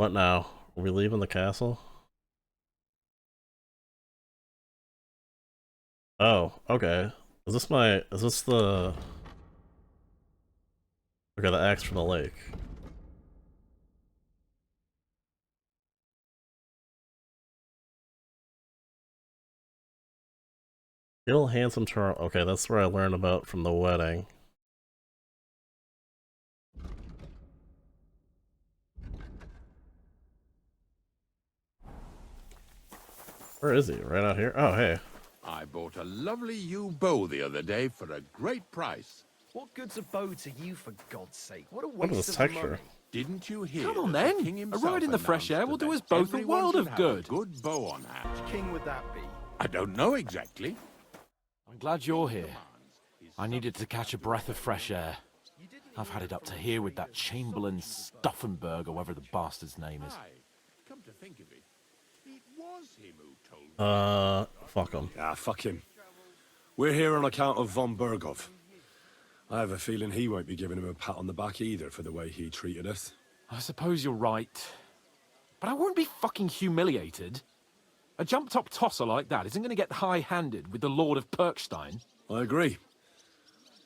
What now? Are we leaving the castle? Oh, okay. Is this the... Okay, the axe from the lake. Little handsome turtle. Okay, that's where I learned about from the wedding. Where is he? Right out here? Oh, hey. I bought a lovely yew bow the other day for a great price. What good's a bow to you, for God's sake? What a What is waste this of texture? money. Didn't you hear? Come on that the then. king A himself ride in the fresh air will announced do us that both a everyone world should of have good. A good bow on hand. Which king would that be? I don't know exactly. I'm glad you're here. I needed to catch a breath of fresh air. I've had it up to here with that Chamberlain Stuffenberg, or whatever the bastard's name is. Come to think of it, it was him who told me. Fuck him. Ah, fuck him. We're here on account of von Bergov. I have a feeling he won't be giving him a pat on the back either for the way he treated us. I suppose you're right. But I won't be fucking humiliated. A jump-top tosser like that isn't going to get high-handed with the Lord of Perkstein. I agree.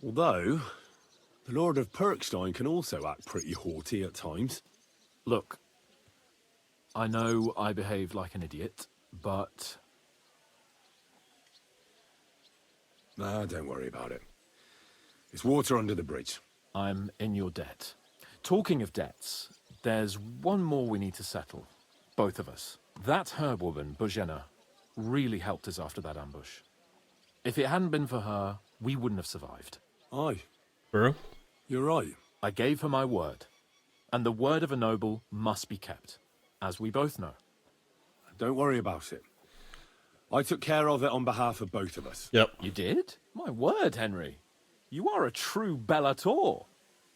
Although, the Lord of Perkstein can also act pretty haughty at times. Look, I know I behaved like an idiot, but... Nah, don't worry about it. It's water under the bridge. I'm in your debt. Talking of debts, there's one more we need to settle. Both of us. That herb-woman, Bozhena, really helped us after that ambush. If it hadn't been for her, we wouldn't have survived. Aye, True? you're right. I gave her my word. And the word of a noble must be kept, as we both know. Don't worry about it. I took care of it on behalf of both of us. Yep. You did? My word, Henry. You are a true bellator.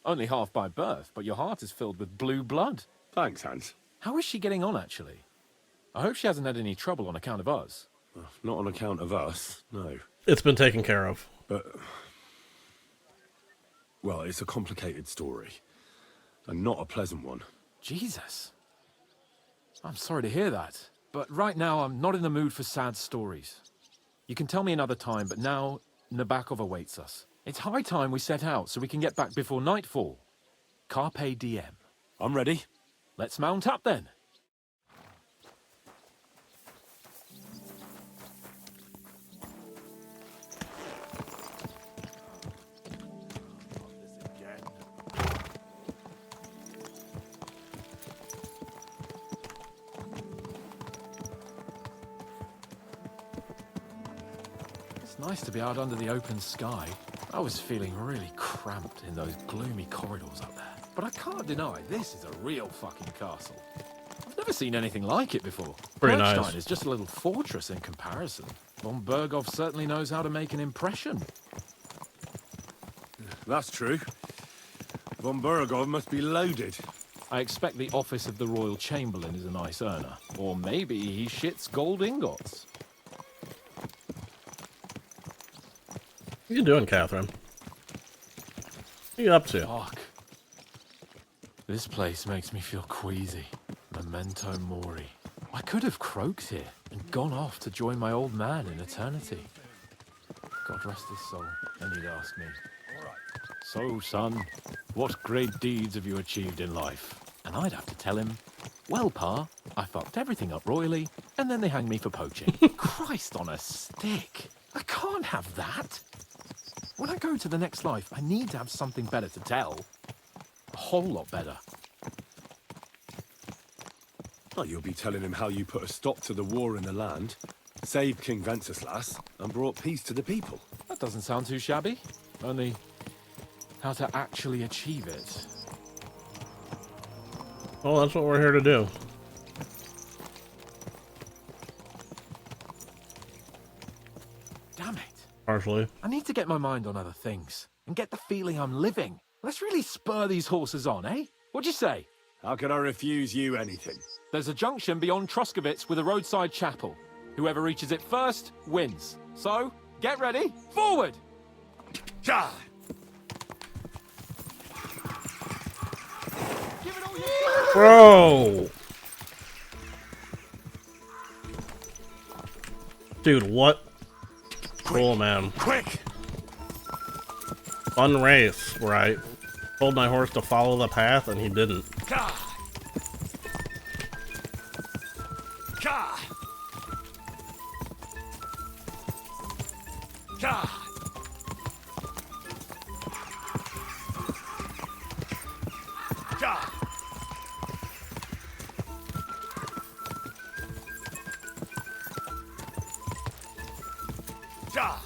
Only half by birth, but your heart is filled with blue blood. Thanks, Hans. How is she getting on, actually? I hope she hasn't had any trouble on account of us. Not on account of us, no. It's been taken care of. But, well, it's a complicated story. And not a pleasant one. Jesus. I'm sorry to hear that. But right now, I'm not in the mood for sad stories. You can tell me another time, but now, Nabokov awaits us. It's high time we set out so we can get back before nightfall. Carpe diem. I'm ready. Let's mount up then. It's nice to be out under the open sky. I was feeling really cramped in those gloomy corridors up there. But I can't deny this is a real fucking castle. I've never seen anything like it before. Pretty Bergstein nice. is just a little fortress in comparison. Von Bergov certainly knows how to make an impression. That's true. Von Bergov must be loaded. I expect the office of the Royal Chamberlain is a nice earner. Or maybe he shits gold ingots. What are you doing, Catherine? What are you up to? Fuck. This place makes me feel queasy. Memento mori. I could have croaked here and gone off to join my old man in eternity. God rest his soul. Then he'd ask me, "So, son, what great deeds have you achieved in life?" And I'd have to tell him, "Well, Pa, I fucked everything up royally, and then they hanged me for poaching." Christ on a stick. I can't have that. When I go to the next life, I need to have something better to tell. A whole lot better. Oh, you'll be telling him how you put a stop to the war in the land, saved King Wenceslas, and brought peace to the people. That doesn't sound too shabby. Only how to actually achieve it. Well, that's what we're here to do. Damn it. Partially. I need to get my mind on other things and get the feeling I'm living. Let's really spur these horses on, eh? What'd you say? How could I refuse you anything? There's a junction beyond Troskowitz with a roadside chapel. Whoever reaches it first wins. So, get ready. Forward! Ja! Bro! Dude, what? Cool, man. Quick! Fun race where I told my horse to follow the path and he didn't. Ka! Ka! Ka! Ka! Ka!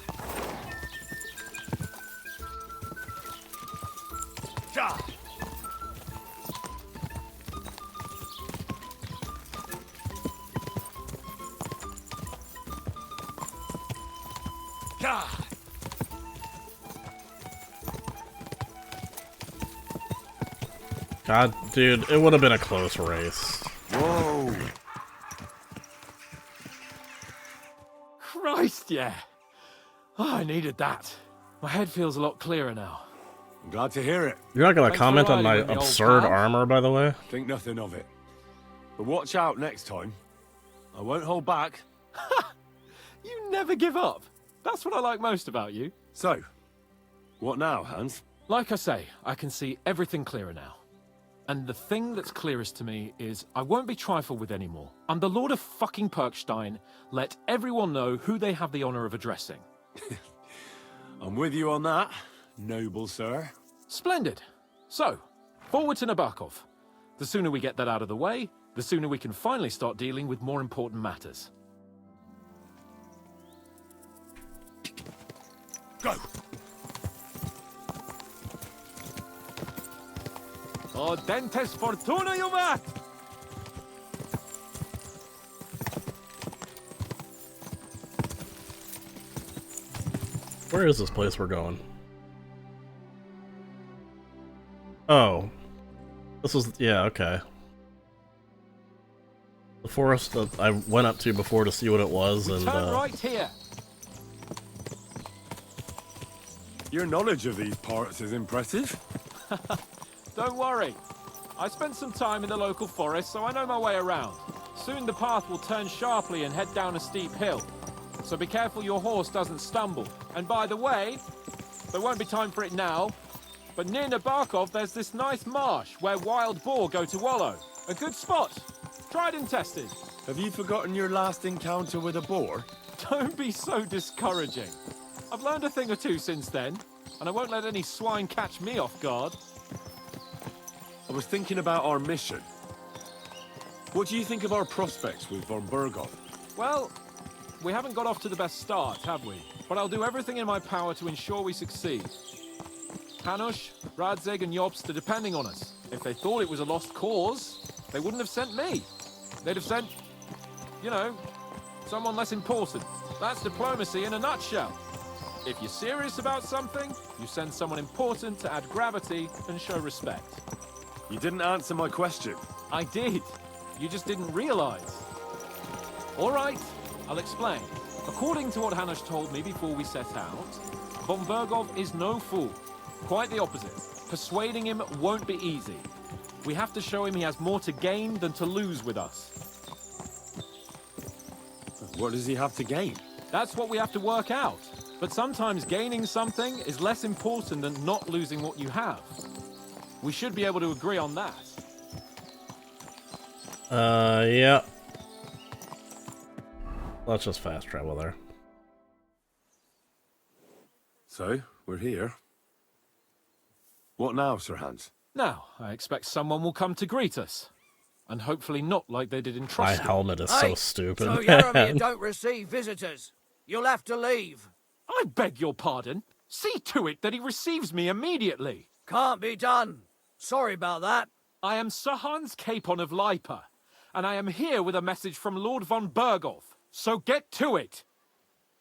Ka! Ka! God, dude, it would have been a close race. Whoa! Christ, yeah. Oh, I needed that. My head feels a lot clearer now. I'm glad to hear it. You're not gonna Thanks for comment on riding my with me, old absurd pal. armor, by the way? Think nothing of it. But watch out next time. I won't hold back. You never give up. That's what I like most about you. So, what now, Hans? Like I say, I can see everything clearer now. And the thing that's clearest to me is I won't be trifled with anymore. I'm the Lord of fucking Perkstein. Let everyone know who they have the honor of addressing. I'm with you on that, noble sir. Splendid. So, forward to Nabokov. The sooner we get that out of the way, the sooner we can finally start dealing with more important matters. Go! Dentes fortuna, Juvat! Where is this place we're going? Oh. This was, yeah, okay. The forest that I went up to before to see what it was, and Turn right here. Your knowledge of these parts is impressive. Don't worry. I spent some time in the local forest, so I know my way around. Soon the path will turn sharply and head down a steep hill. So be careful your horse doesn't stumble. And by the way, there won't be time for it now, but near Nabokov there's this nice marsh where wild boar go to wallow. A good spot. Tried and tested. Have you forgotten your last encounter with a boar? Don't be so discouraging. I've learned a thing or two since then, and I won't let any swine catch me off guard. I was thinking about our mission. What do you think of our prospects with von Burgov? Well, we haven't got off to the best start, have we? But I'll do everything in my power to ensure we succeed. Hanush, Radzig and Jobst are depending on us. If they thought it was a lost cause, they wouldn't have sent me. They'd have sent, you know, someone less important. That's diplomacy in a nutshell. If you're serious about something, you send someone important to add gravity and show respect. You didn't answer my question. I did. You just didn't realize. All right, I'll explain. According to what Hanush told me before we set out, von Burgov is no fool. Quite the opposite. Persuading him won't be easy. We have to show him he has more to gain than to lose with us. What does he have to gain? That's what we have to work out. But sometimes gaining something is less important than not losing what you have. We should be able to agree on that. Yeah. Let's just fast travel there. So, we're here. What now, Sir Hans? Now, I expect someone will come to greet us. And hopefully not like they did in My Trust. helmet is so stupid. So Yaramir man. don't receive visitors. You'll have to leave. I beg your pardon. See to it that he receives me immediately. Can't be done. Sorry about that. I am Sir Hans Capon of Lipa, and I am here with a message from Lord von Burgov. So get to it.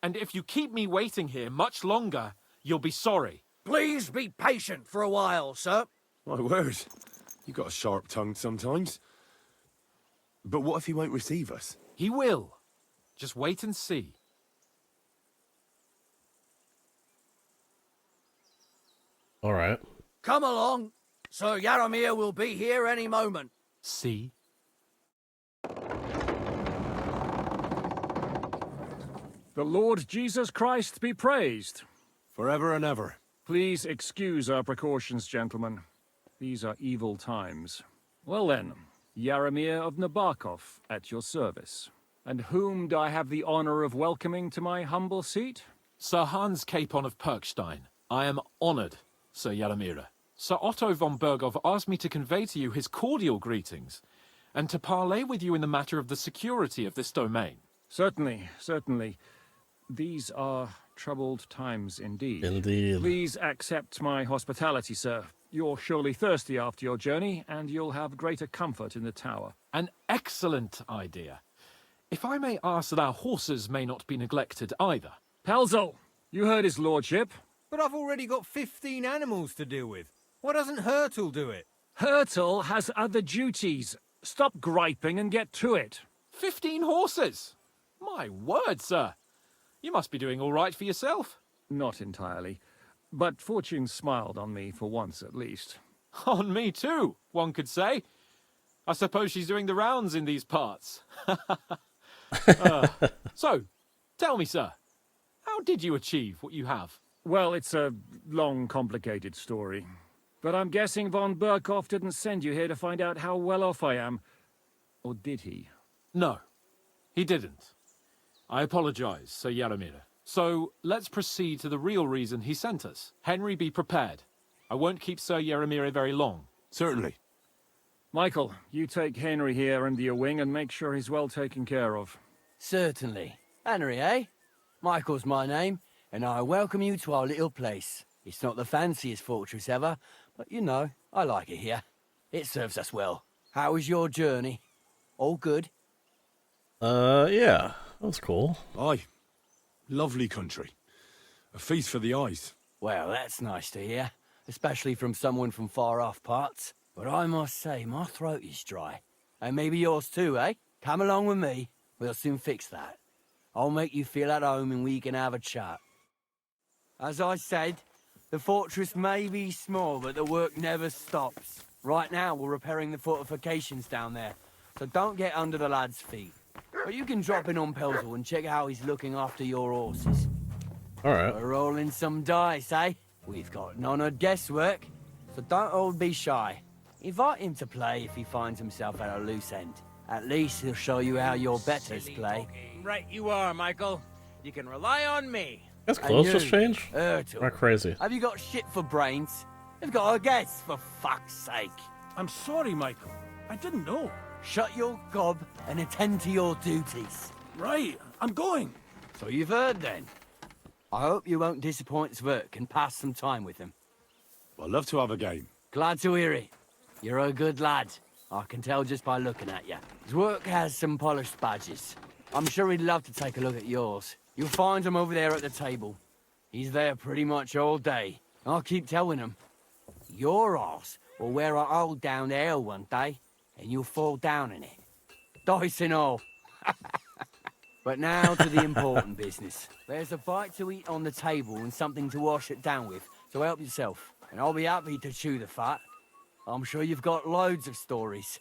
And if you keep me waiting here much longer, you'll be sorry. Please be patient for a while, sir. My word. You got a sharp tongue sometimes. But what if he won't receive us? He will. Just wait and see. All right. Come along. Sir Yaramir will be here any moment. See? The Lord Jesus Christ be praised. Forever and ever. Please excuse our precautions, gentlemen. These are evil times. Well then, Yaramir of Nabokov, at your service. And whom do I have the honor of welcoming to my humble seat? Sir Hans Capon of Perkstein. I am honored, Sir Yaramira. Sir Otto von Bergov asked me to convey to you his cordial greetings, and to parley with you in the matter of the security of this domain. Certainly, certainly. These are troubled times indeed. Indeed. Please accept my hospitality, sir. You're surely thirsty after your journey, and you'll have greater comfort in the tower. An excellent idea. If I may ask that our horses may not be neglected either. Pelzel, you heard his lordship. But I've already got 15 animals to deal with. Why doesn't Hurtle do it? Hurtle has other duties. Stop griping and get to it. 15 horses! My word, sir. You must be doing all right for yourself. Not entirely. But fortune smiled on me for once at least. On me too, one could say. I suppose she's doing the rounds in these parts. So, tell me, sir, how did you achieve what you have? Well, it's a long, complicated story. But I'm guessing von Berkhoff didn't send you here to find out how well off I am. Or did he? No, he didn't. I apologize, Sir Yaramir. So, let's proceed to the real reason he sent us. Henry, be prepared. I won't keep Sir Yaramir very long. Certainly. Michael, you take Henry here under your wing and make sure he's well taken care of. Certainly. Henry, eh? Michael's my name, and I welcome you to our little place. It's not the fanciest fortress ever, but you know, I like it here. It serves us well. How was your journey? All good? Yeah. That was cool. Aye. Lovely country. A feast for the eyes. Well, that's nice to hear, especially from someone from far-off parts. But I must say, my throat is dry. And maybe yours too, eh? Come along with me. We'll soon fix that. I'll make you feel at home and we can have a chat. As I said, the fortress may be small, but the work never stops. Right now, we're repairing the fortifications down there, so don't get under the lad's feet. But you can drop in on Pelzel and check how he's looking after your horses. Alright. We're rolling some dice, eh? We've got none of guesswork, so don't all be shy. Invite him to play if he finds himself at a loose end. At least he'll show you how your betters play. Right you are, Michael. You can rely on me. Guess clothes you, just changed? Hurtle, Not crazy. have you got shit for brains? You've got a guess, for fuck's sake. I'm sorry, Michael. I didn't know. Shut your gob and attend to your duties. Right, I'm going. So you've heard then. I hope you won't disappoint Zwerk and pass some time with him. I'd love to have a game. Glad to hear it. You're a good lad. I can tell just by looking at you. Zwerk has some polished badges. I'm sure he'd love to take a look at yours. You'll find him over there at the table. He's there pretty much all day. I'll keep telling him. Your arse will wear a hole down there one day, and you'll fall down in it. Dice and all. But now to the important business. There's a bite to eat on the table and something to wash it down with, so help yourself. And I'll be happy to chew the fat. I'm sure you've got loads of stories.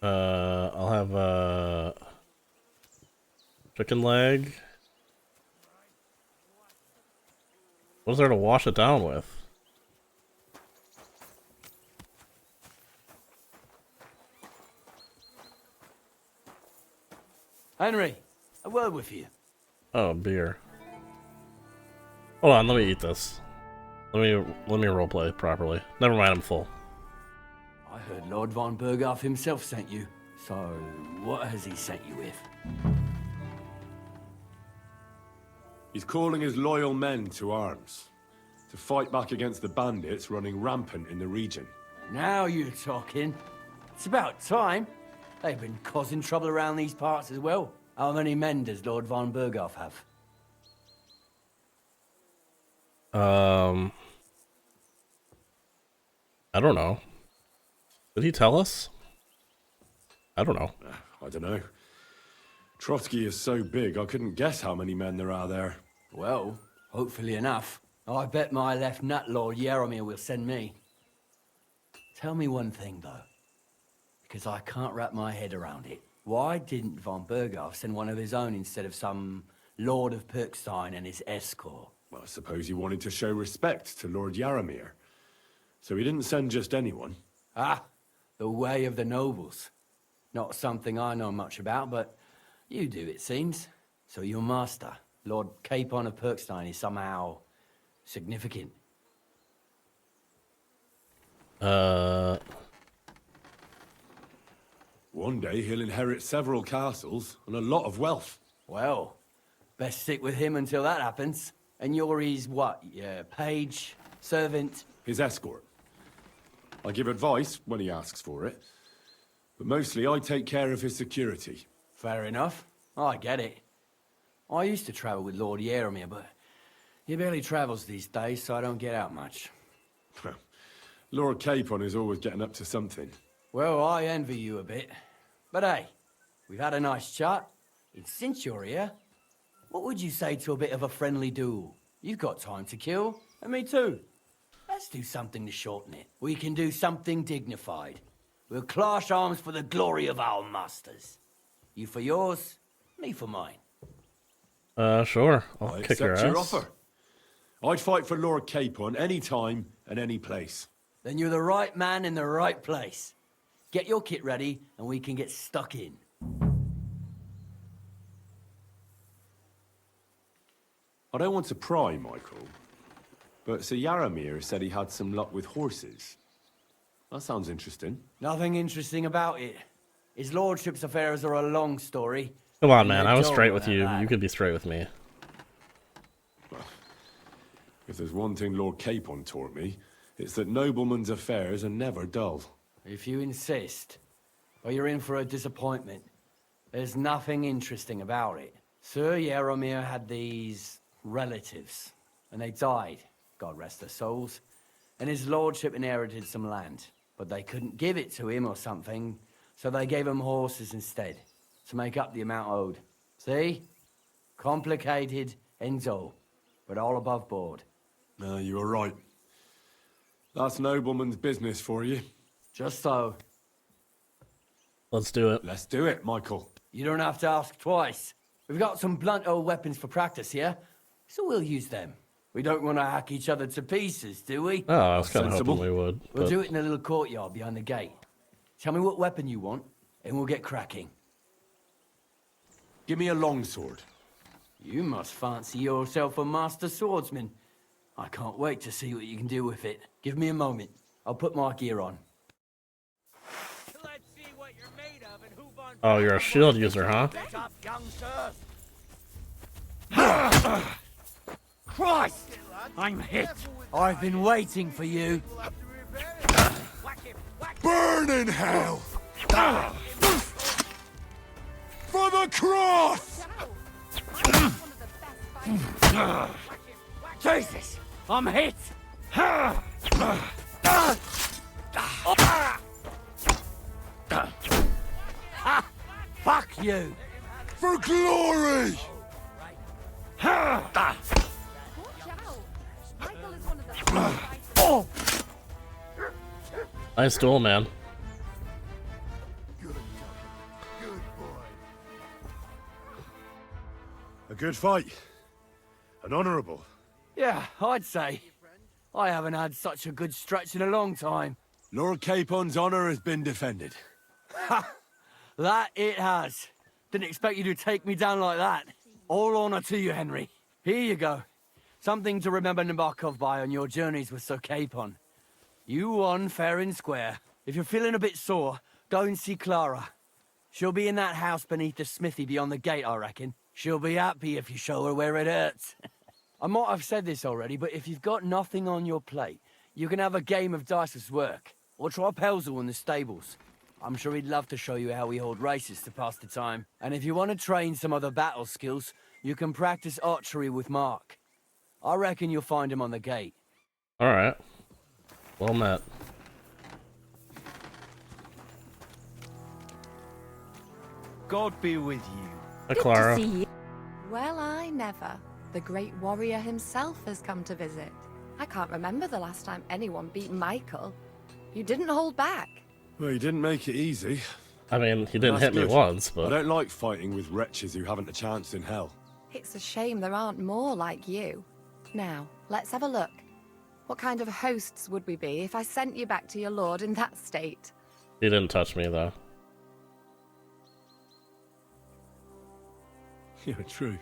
I'll have chicken leg. What is there to wash it down with? Henry, a word with you. Oh, beer. Hold on, let me eat this. Let me roleplay properly. Never mind, I'm full. I heard Lord von Berghoff himself sent you. So, what has he sent you with? He's calling his loyal men to arms. To fight back against the bandits running rampant in the region. Now you're talking. It's about time. They've been causing trouble around these parts as well. How many men does Lord von Berghoff have? I don't know. Did he tell us? I don't know. I don't know. Trotsky is so big, I couldn't guess how many men there are there. Well, hopefully enough. I bet my left nut Lord Yaromir will send me. Tell me one thing, though. Because I can't wrap my head around it. Why didn't von Berghoff send one of his own instead of some Lord of Perkstein and his escort? Well, I suppose he wanted to show respect to Lord Yaramir. So he didn't send just anyone. Ah, the way of the nobles. Not something I know much about, but you do, it seems. So your master, Lord Capon of Perkstein, is somehow significant. One day he'll inherit several castles and a lot of wealth. Well, best stick with him until that happens. And you're his what? Page? Servant? His escort. I give advice when he asks for it. But mostly I take care of his security. Fair enough. I get it. I used to travel with Lord Yaramir, but he barely travels these days, so I don't get out much. Lord Capon is always getting up to something. Well, I envy you a bit. But hey, we've had a nice chat. And since you're here, what would you say to a bit of a friendly duel? You've got time to kill, and me too. Let's do something to shorten it. We can do something dignified. We'll clash arms for the glory of our masters. You for yours, me for mine. Sure. I'll I kick your ass. accept your offer. I'd fight for Lord Capon any time and any place. Then you're the right man in the right place. Get your kit ready, and we can get stuck in. I don't want to pry, Michael, but Sir Yaramir said he had some luck with horses. That sounds interesting. Nothing interesting about it. His lordship's affairs are a long story. Come on, and man. they're I was dull straight with at you. that. You could be straight with me. If there's one thing Lord Capon taught me, it's that noblemen's affairs are never dull. If you insist, or you're in for a disappointment. There's nothing interesting about it. Sir Yaramir had these relatives, and they died, God rest their souls, and his lordship inherited some land. But they couldn't give it to him or something, so they gave him horses instead, to make up the amount owed. See? Complicated and dull, but all above board. No, you were right. That's nobleman's business for you. Just so. Let's do it. Let's do it, Michael. You don't have to ask twice. We've got some blunt old weapons for practice here, so we'll use them. We don't want to hack each other to pieces, do we? Oh, I was kind of Sensible. hoping we would. We'll But do it in a little courtyard behind the gate. Tell me what weapon you want, and we'll get cracking. Give me a longsword. You must fancy yourself a master swordsman. I can't wait to see what you can do with it. Give me a moment. I'll put my gear on. Let's see what you're made of and who von oh, you're a shield user, huh? Top youngster. Christ! I'm hit. I've been waiting for you. Whack him. Whack Burn in hell! For the cross! Jesus! I'm hit! Fuck you! For glory! Nice duel, man. A good fight. An honourable. Yeah, I'd say. I haven't had such a good stretch in a long time. Lord Capon's honour has been defended. That it has. Didn't expect you to take me down like that. All honor to you, Henry. Here you go. Something to remember Nabokov by on your journeys with Sir Capon. You won fair and square. If you're feeling a bit sore, go and see Clara. She'll be in that house beneath the smithy beyond the gate, I reckon. She'll be happy if you show her where it hurts. I might have said this already, but if you've got nothing on your plate, you can have a game of dice's work. Or try Pelzel in the stables. I'm sure he'd love to show you how we hold races to pass the time. And if you want to train some other battle skills, you can practice archery with Mark. I reckon you'll find him on the gate. Alright. Well met. God be with you. Hi, Clara. Good to see you. Well, I never. The great warrior himself has come to visit. I can't remember the last time anyone beat Michael. You didn't hold back. Well, he didn't make it easy. I mean, he didn't That's hit me good. once, I but don't like fighting with wretches who haven't a chance in hell. It's a shame there aren't more like you. Now, let's have a look. What kind of hosts would we be if I sent you back to your lord in that state? he didn't touch me though. Yeah, true.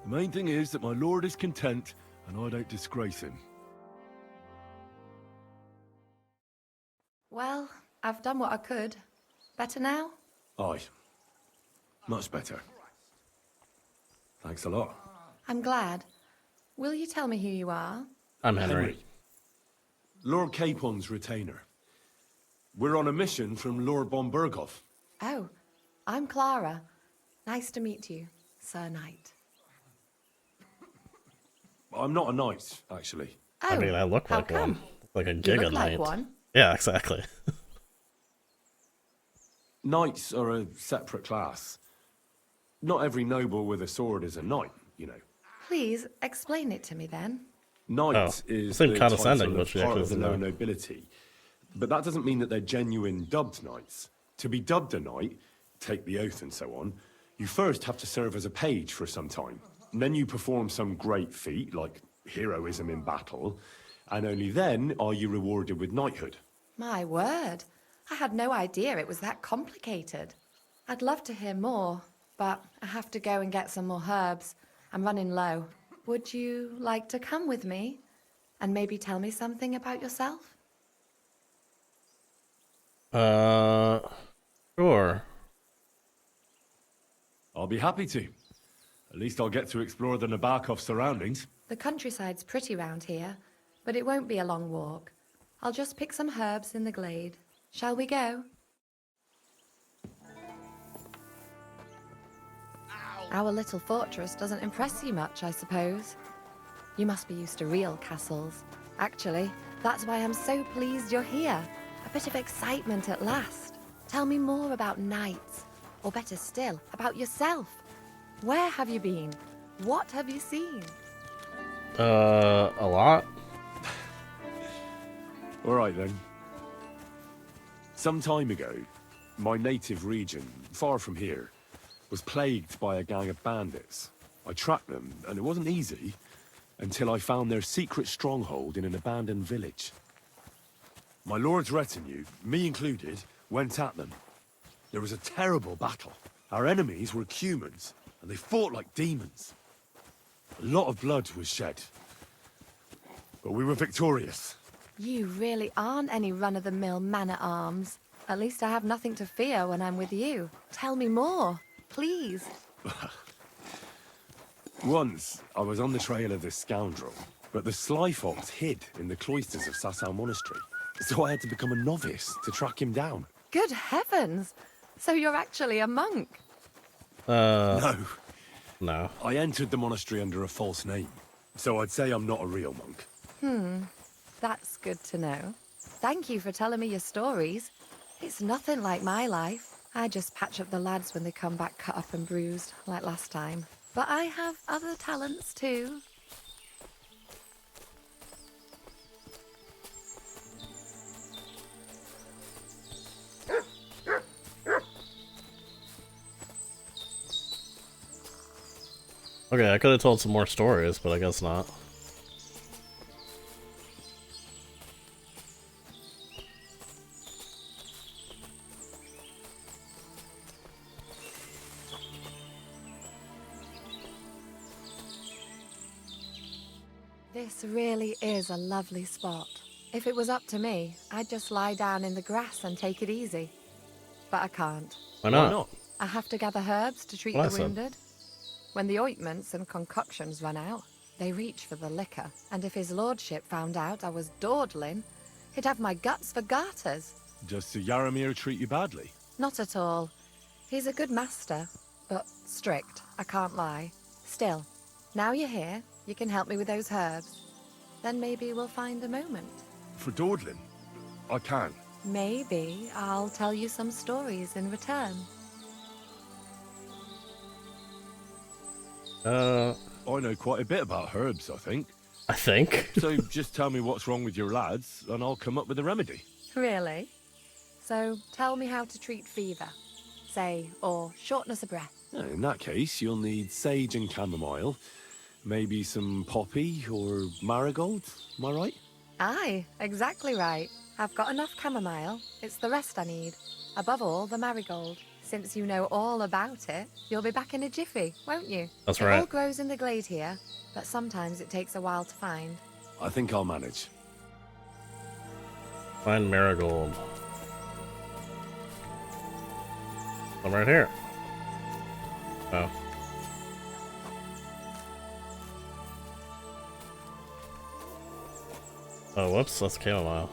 The main thing is that my lord is content, and I don't disgrace him. Well, I've done what I could. Better now? Aye. Much better. Thanks a lot. I'm glad. Will you tell me who you are? I'm Henry. Lord Capon's retainer. We're on a mission from Lord von Burgov. Oh, I'm Clara. Nice to meet you, Sir Knight. I'm not a knight, actually. Oh, I mean, I look how like come? one. Like a You giga look like knight. one. Yeah, exactly. Knights are a separate class. Not every noble with a sword is a knight, you know. Please, explain it to me then. Knight Oh, is seemed the condescending, title but of she part actually of the doesn't lower know. nobility. But that doesn't mean that they're genuine dubbed knights. To be dubbed a knight, take the oath and so on, you first have to serve as a page for some time. And then you perform some great feat, like heroism in battle, and only then are you rewarded with knighthood. My word. I had no idea it was that complicated. I'd love to hear more, but I have to go and get some more herbs. I'm running low. Would you like to come with me? And maybe tell me something about yourself? Sure. I'll be happy to. At least I'll get to explore the Nabokov surroundings. The countryside's pretty round here, but it won't be a long walk. I'll just pick some herbs in the glade. Shall we go? Our little fortress doesn't impress you much, I suppose. You must be used to real castles. Actually, that's why I'm so pleased you're here. A bit of excitement at last. Tell me more about knights, or better still, about yourself. Where have you been? What have you seen? A lot? All right then. Some time ago, my native region, far from here, was plagued by a gang of bandits. I tracked them, and it wasn't easy, until I found their secret stronghold in an abandoned village. My lord's retinue, me included, went at them. There was a terrible battle. Our enemies were humans, and they fought like demons. A lot of blood was shed. But we were victorious. You really aren't any run-of-the-mill man-at-arms. At least I have nothing to fear when I'm with you. Tell me more, please. Once, I was on the trail of this scoundrel, but the sly fox hid in the cloisters of Sasau Monastery. So I had to become a novice to track him down. Good heavens! So you're actually a monk? No, No. I entered the monastery under a false name. So I'd say I'm not a real monk. That's good to know. Thank you for telling me your stories. It's nothing like my life. I just patch up the lads when they come back cut up and bruised, like last time. But I have other talents too. Okay, I could have told some more stories, but I guess not. This really is a lovely spot. If it was up to me, I'd just lie down in the grass and take it easy. But I can't. Why not? I have to gather herbs to treat Well, the I said. wounded. When the ointments and concoctions run out, they reach for the liquor. And if his lordship found out I was dawdling, he'd have my guts for garters. Does Sir Yaramir treat you badly? Not at all. He's a good master, but strict, I can't lie. Still, now you're here, you can help me with those herbs. Then maybe we'll find a moment. For dawdling? I can. Maybe I'll tell you some stories in return. I know quite a bit about herbs, I think. I think. So just tell me what's wrong with your lads, and I'll come up with a remedy. Really? So tell me how to treat fever, say, or shortness of breath. In that case, you'll need sage and chamomile, maybe some poppy or marigold, am I right? Aye, exactly right. I've got enough chamomile. It's the rest I need. Above all, the marigold. Since you know all about it, you'll be back in a jiffy, won't you? That's It right. all grows in the glade here, but sometimes it takes a while to find. I think I'll manage. Find marigold. I'm right here. Oh. Oh, whoops, that's chamomile.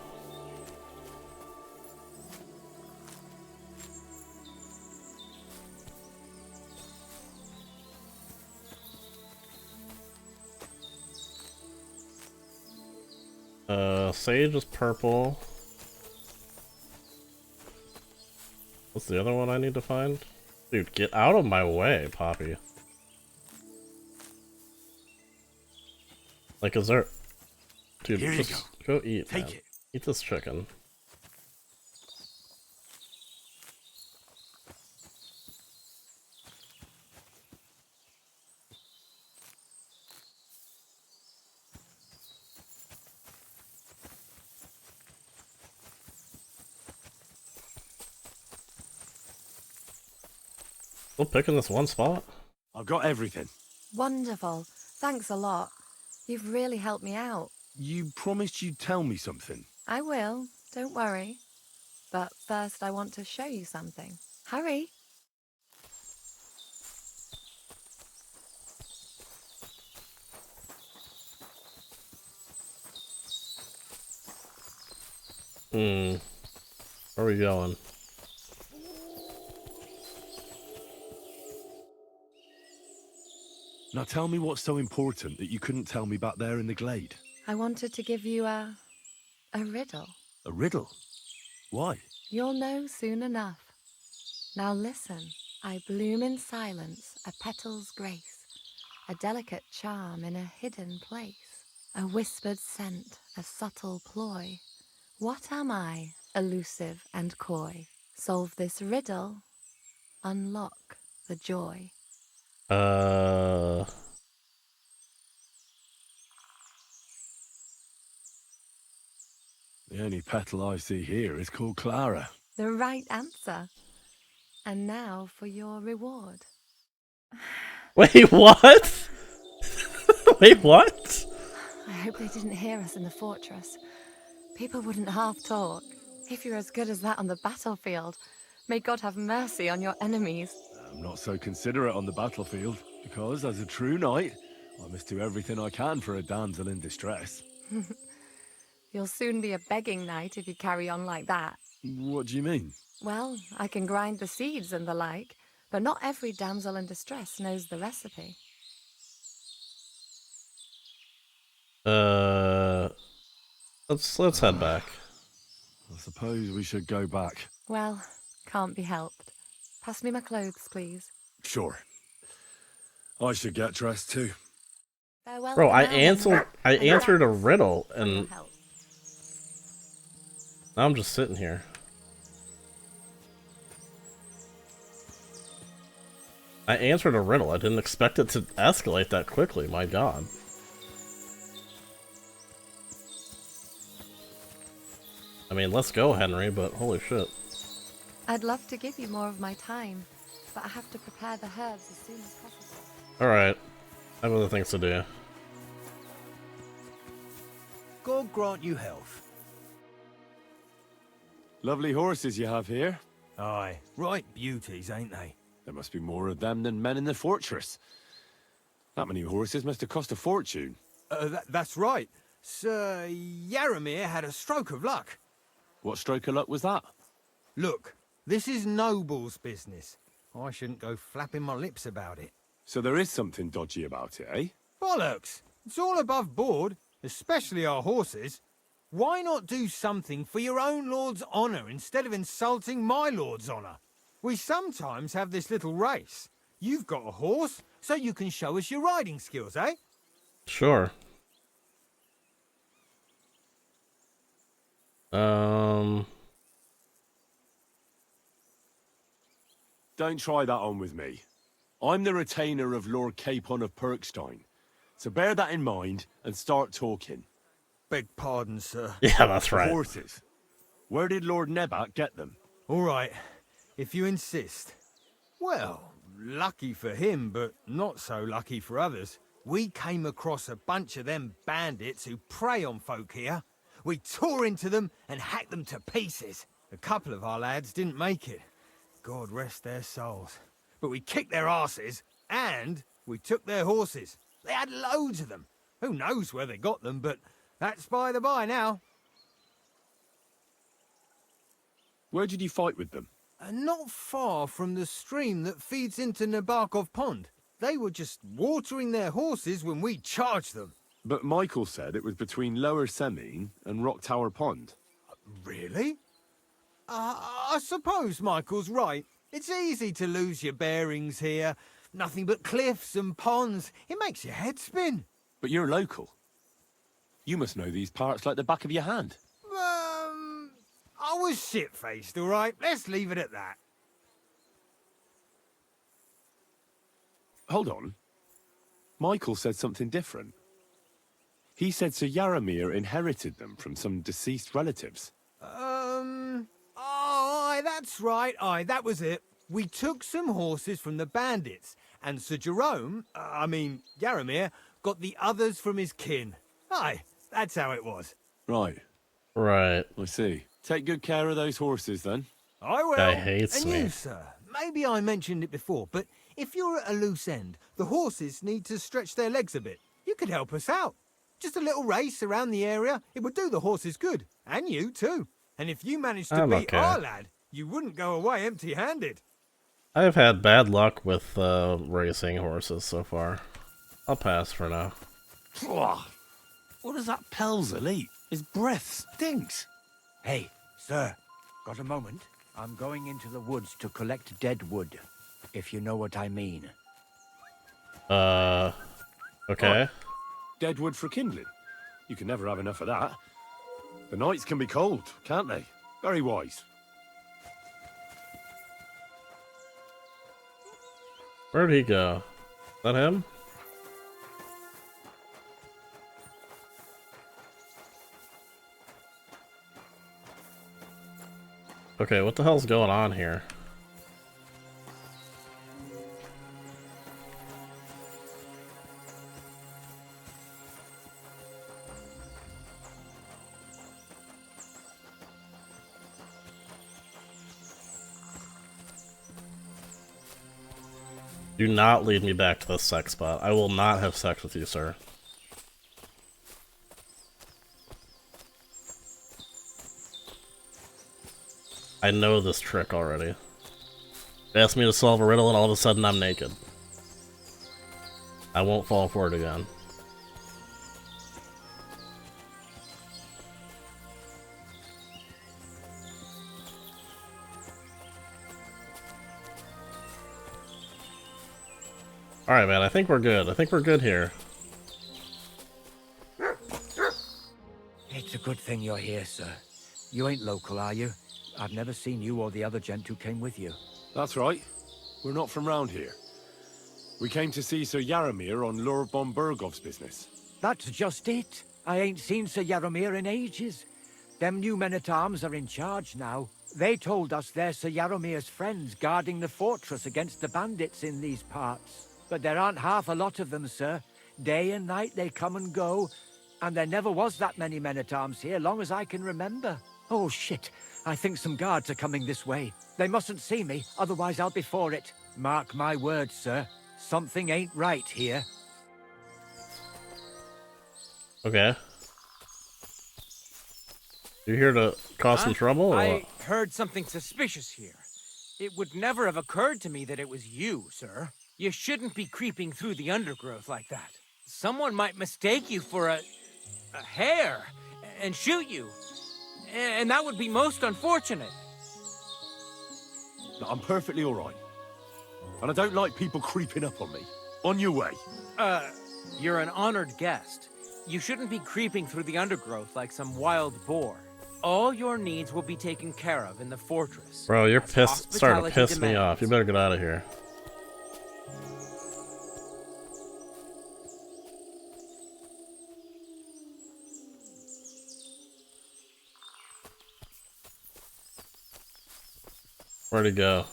Sage is purple. What's the other one I need to find? Dude, get out of my way, Poppy. Like, is there... Dude, Here you just go eat, Take man. it. Eat this chicken. Still picking this one spot? I've got everything. Wonderful. Thanks a lot. You've really helped me out. You promised you'd tell me something. I will, don't worry. But first I want to show you something. Hurry. Where are we going? Now tell me what's so important that you couldn't tell me back there in the glade. I wanted to give you a riddle. A riddle? Why? You'll know soon enough. Now listen. I bloom in silence, a petal's grace, a delicate charm in a hidden place, a whispered scent, a subtle ploy. What am I, elusive and coy? Solve this riddle, unlock the joy. The only petal I see here is called Clara. The right answer. And now for your reward. Wait, what? Wait, what? I hope they didn't hear us in the fortress. People wouldn't half talk. If you're as good as that on the battlefield, may God have mercy on your enemies. I'm not so considerate on the battlefield, because as a true knight, I must do everything I can for a damsel in distress. You'll soon be a begging knight if you carry on like that. What do you mean? Well, I can grind the seeds and the like, but not every damsel in distress knows the recipe. Let's head back. I suppose we should go back. Well, can't be helped. Pass me my clothes, please. Sure. I should get dressed too. Farewell. Bro, for I now, then. answered a And riddle for your and help. now I'm just sitting here. I answered a riddle. I didn't expect it to escalate that quickly, my god. I mean, let's go, Henry, but holy shit. I'd love to give you more of my time, but I have to prepare the herbs as soon as possible. Alright. I have other things to do. God grant you health. Lovely horses you have here. Aye, right beauties, ain't they? There must be more of them than men in the fortress. That many horses must have cost a fortune. That's right. Sir Yaramir had a stroke of luck. What stroke of luck was that? Look, this is noble's business. I shouldn't go flapping my lips about it. So there is something dodgy about it, eh? Bollocks! It's all above board, especially our horses. Why not do something for your own lord's honour instead of insulting my lord's honour? We sometimes have this little race. You've got a horse, so you can show us your riding skills, eh? Sure. don't try that on with me. I'm the retainer of Lord Capon of Perkstein. So bear that in mind and start talking. Beg pardon, sir. Yeah, that's The right. horses. Where did Lord Nebat get them? All right, if you insist. Well, lucky for him, but not so lucky for others. We came across a bunch of them bandits who prey on folk here. We tore into them and hacked them to pieces. A couple of our lads didn't make it. God rest their souls. But we kicked their asses, and we took their horses. They had loads of them. Who knows where they got them, but that's by the by now. Where did you fight with them? Not far from the stream that feeds into Nabokov Pond. They were just watering their horses when we charged them. But Michael said it was between Lower Semine and Rock Tower Pond. Really? I suppose Michael's right. It's easy to lose your bearings here. Nothing but cliffs and ponds. It makes your head spin. But you're local. You must know these parts like the back of your hand. I was shit-faced, all right? Let's leave it at that. Hold on. Michael said something different. He said Sir Yaramir inherited them from some deceased relatives. Oh, aye, that's right. Aye, that was it. We took some horses from the bandits, and Sir Jerome, Yaramir, got the others from his kin. Aye, that's how it was. Right. Right. I see. Take good care of those horses, then. I will. Guy hates and me. you, sir, maybe I mentioned it before, but if you're at a loose end, the horses need to stretch their legs a bit. You could help us out. Just a little race around the area. It would do the horses good. And you, too. And if you managed to I'm beat okay. our lad, you wouldn't go away empty-handed. I've had bad luck with racing horses so far. I'll pass for now. What does that Pelzer eat? His breath stinks. Hey, sir, got a moment? I'm going into the woods to collect dead wood, if you know what I mean. Okay. What? Dead wood for kindling? You can never have enough of that. The nights can be cold, can't they? Very wise. Where'd he go? Is that him? Okay, what the hell's going on here? Do not lead me back to the sex spot. I will not have sex with you, sir. I know this trick already. They asked me to solve a riddle and all of a sudden I'm naked. I won't fall for it again. Alright, man, I think we're good. I think we're good here. It's a good thing you're here, sir. You ain't local, are you? I've never seen you or the other gent who came with you. That's right. We're not from round here. We came to see Sir Yaramir on Lord von Bergov's business. That's just it. I ain't seen Sir Yaramir in ages. Them new men-at-arms are in charge now. They told us they're Sir Yaramir's friends guarding the fortress against the bandits in these parts. But there aren't half a lot of them, sir. Day and night they come and go, and there never was that many men-at-arms here, long as I can remember. Oh, shit. I think some guards are coming this way. They mustn't see me, otherwise I'll be for it. Mark my words, sir. Something ain't right here. Okay. You here to cause some trouble, or I what? heard something suspicious here. It would never have occurred to me that it was you, sir. You shouldn't be creeping through the undergrowth like that. Someone might mistake you for a hare and shoot you. And that would be most unfortunate. I'm perfectly all right. And I don't like people creeping up on me. On your way. You're an honored guest. You shouldn't be creeping through the undergrowth like some wild boar. all your needs will be taken care of in the fortress. Bro, you're as pissed, starting to hospitality piss me off. You demands. better get out of here. Where'd he go?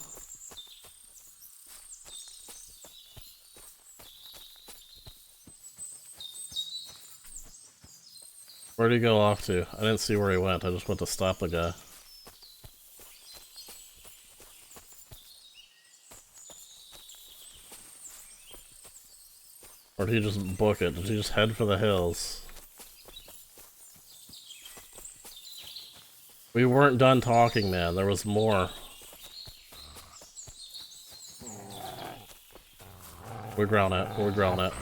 Where'd he go off to? I didn't see where he went. I just went to stop the guy. Or did he just book it? Did he just head for the hills? We weren't done talking, man. There was more. We're growling it. We're growling it.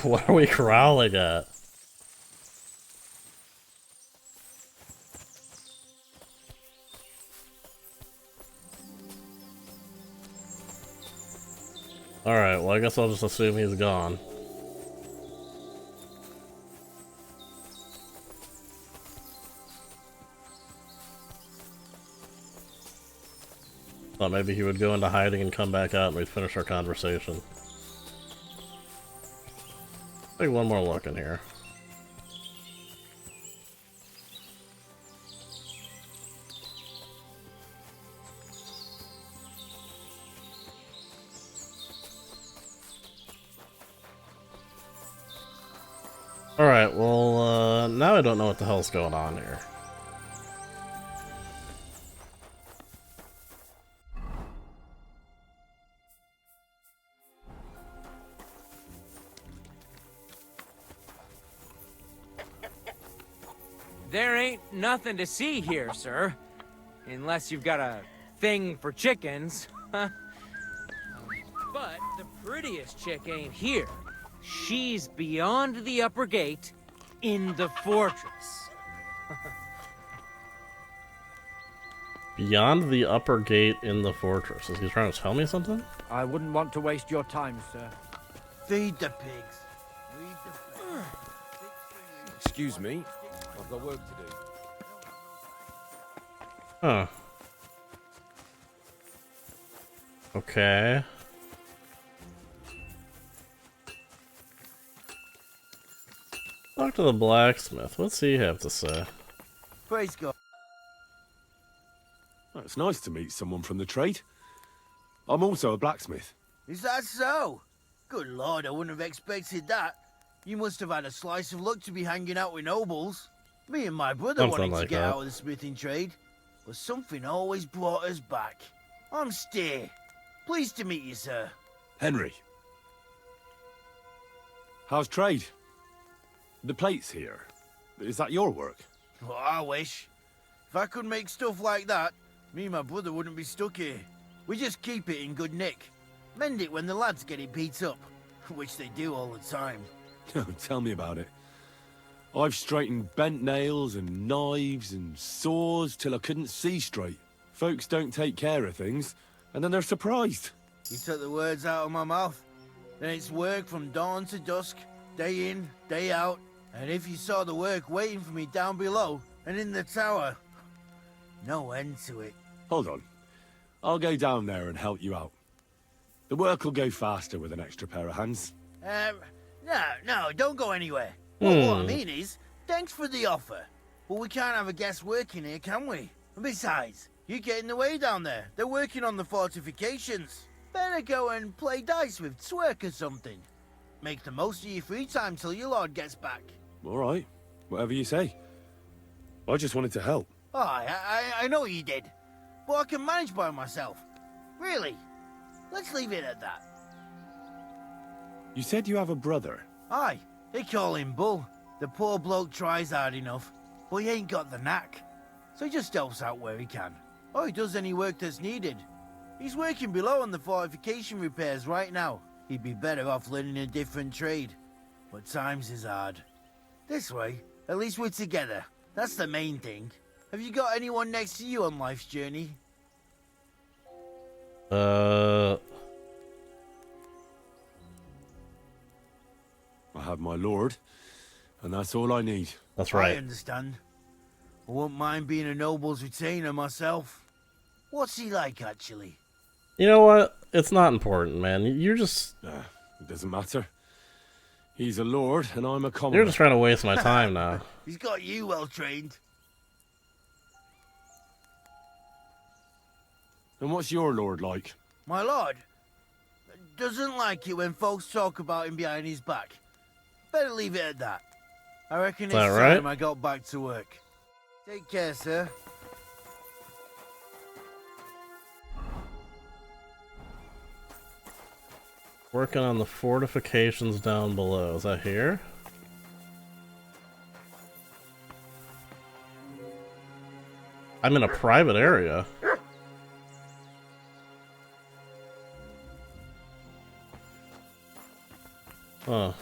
What are we growling at? Alright, well I guess I'll just assume he's gone. Thought maybe he would go into hiding and come back out and we'd finish our conversation. Take one more look in here. Alright, well, now I don't know what the hell's going on here. There ain't nothing to see here, sir. Unless you've got a thing for chickens. But the prettiest chick ain't here. She's beyond the upper gate in the fortress. Beyond the upper gate in the fortress. Is he trying to tell me something? I wouldn't want to waste your time, sir. Feed the pigs. Feed the pigs. Excuse me. I've got work to do. Huh. Okay. Talk to the blacksmith. What's he have to say? Praise God. Well, it's nice to meet someone from the trade. I'm also a blacksmith. Is that so? Good Lord, I wouldn't have expected that. You must have had a slice of luck to be hanging out with nobles. Me and my brother Something wanted like to get that. out of the smithing trade, but something always brought us back. I'm Steer. Pleased to meet you, sir. Henry. How's trade? The plates here. Is that your work? Well, I wish. If I could make stuff like that, me and my brother wouldn't be stuck here. We just keep it in good nick. Mend it when the lads get it beat up, which they do all the time. Tell me about it. I've straightened bent nails and knives and saws till I couldn't see straight. Folks don't take care of things, and then they're surprised. You took the words out of my mouth. Then it's work from dawn to dusk, day in, day out. And if you saw the work waiting for me down below and in the tower, no end to it. Hold on. I'll go down there and help you out. The work will go faster with an extra pair of hands. No, don't go anywhere. Well, what I mean is, thanks for the offer. But we can't have a guest working here, can we? And besides, you get in the way down there. They're working on the fortifications. Better go and play dice with Twerk or something. Make the most of your free time till your lord gets back. All right. Whatever you say. I just wanted to help. Oh, I know you did. But I can manage by myself. Really. Let's leave it at that. You said you have a brother. Aye, they call him Bull. The poor bloke tries hard enough, but he ain't got the knack. So he just helps out where he can. Or he does any work that's needed. He's working below on the fortification repairs right now. He'd be better off learning a different trade. But times is hard. This way, at least we're together. That's the main thing. Have you got anyone next to you on life's journey? I have my lord, and that's all I need. That's right. I understand. I won't mind being a noble's retainer myself. What's he like, actually? You know what? It's not important, man. You're just... It doesn't matter. He's a lord, and I'm a commoner. You're just trying to waste my time now. He's got you well trained. And what's your lord like? My lord doesn't like it when folks talk about him behind his back. Better leave it at that. I reckon it's time I got back to work. Take care, sir. Working on the fortifications down below. Is that here? I'm in a private area. Huh.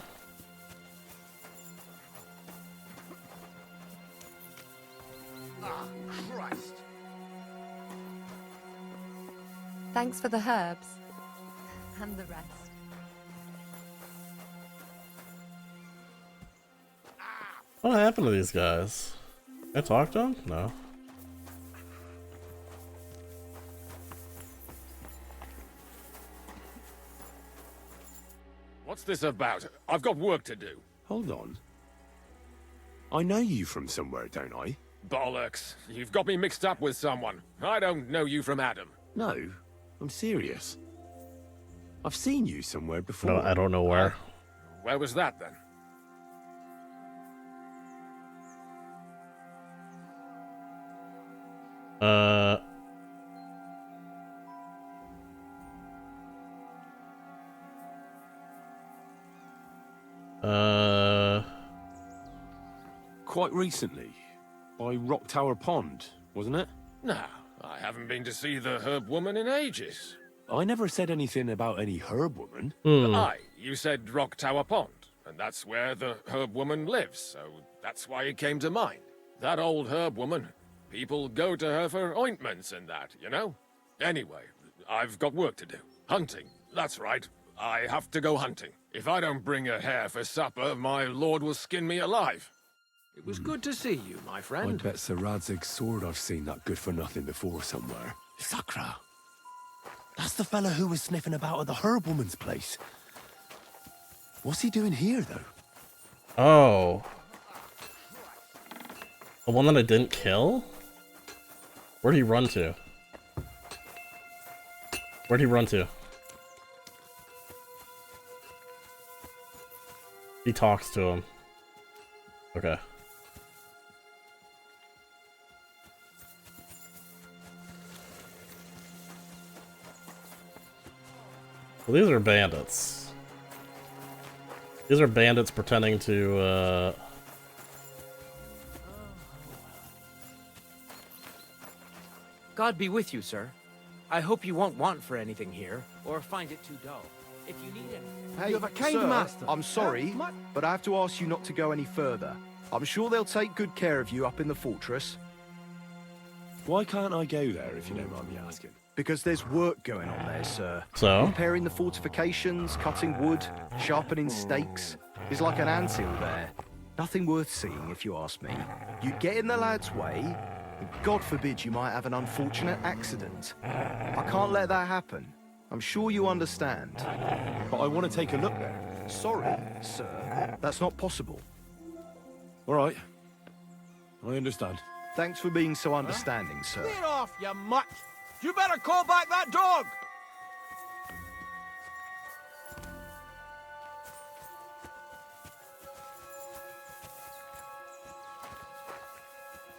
Ah, Christ. Thanks for the herbs. And the rest. What happened to these guys? Can I talk to them? No. What's this about? I've got work to do. Hold on. I know you from somewhere, don't I? Bollocks. You've got me mixed up with someone. I don't know you from Adam. No, I'm serious. I've seen you somewhere before. No, I don't know where. Where was that, then? Quite recently. By Rock Tower Pond, wasn't it? No, I haven't been to see the herb woman in ages. I never said anything about any herb woman. Aye, you said Rock Tower Pond, and that's where the herb woman lives, so that's why it came to mind. That old herb woman, people go to her for ointments and that, you know? Anyway, I've got work to do. Hunting, that's right. I have to go hunting. If I don't bring a hare for supper, my lord will skin me alive. It was good to see you, my friend. I bet Sir Radzig's sword I've seen that good for nothing before somewhere. Sakra. That's the fella who was sniffing about at the herb woman's place. What's he doing here, though? Oh. The one that I didn't kill? Where'd he run to? Where'd he run to? He talks to him. Okay. Well, these are bandits. These are bandits pretending to, God be with you, sir. I hope you won't want for anything here, or find it too dull. If you need anything... Hey, You have a kind sir, master. I'm sorry, but I have to ask you not to go any further. I'm sure they'll take good care of you up in the fortress. Why can't I go there, if you don't mind me asking? Because there's work going on there, sir. So? Repairing the fortifications, cutting wood, sharpening stakes. There's like an anthill there. Nothing worth seeing, if you ask me. You get in the lad's way, and God forbid you might have an unfortunate accident. I can't let that happen. I'm sure you understand. But I want to take a look there. Sorry, sir. That's not possible. All right. I understand. Thanks for being so understanding, sir. Clear off, you mutt! You better call back that dog!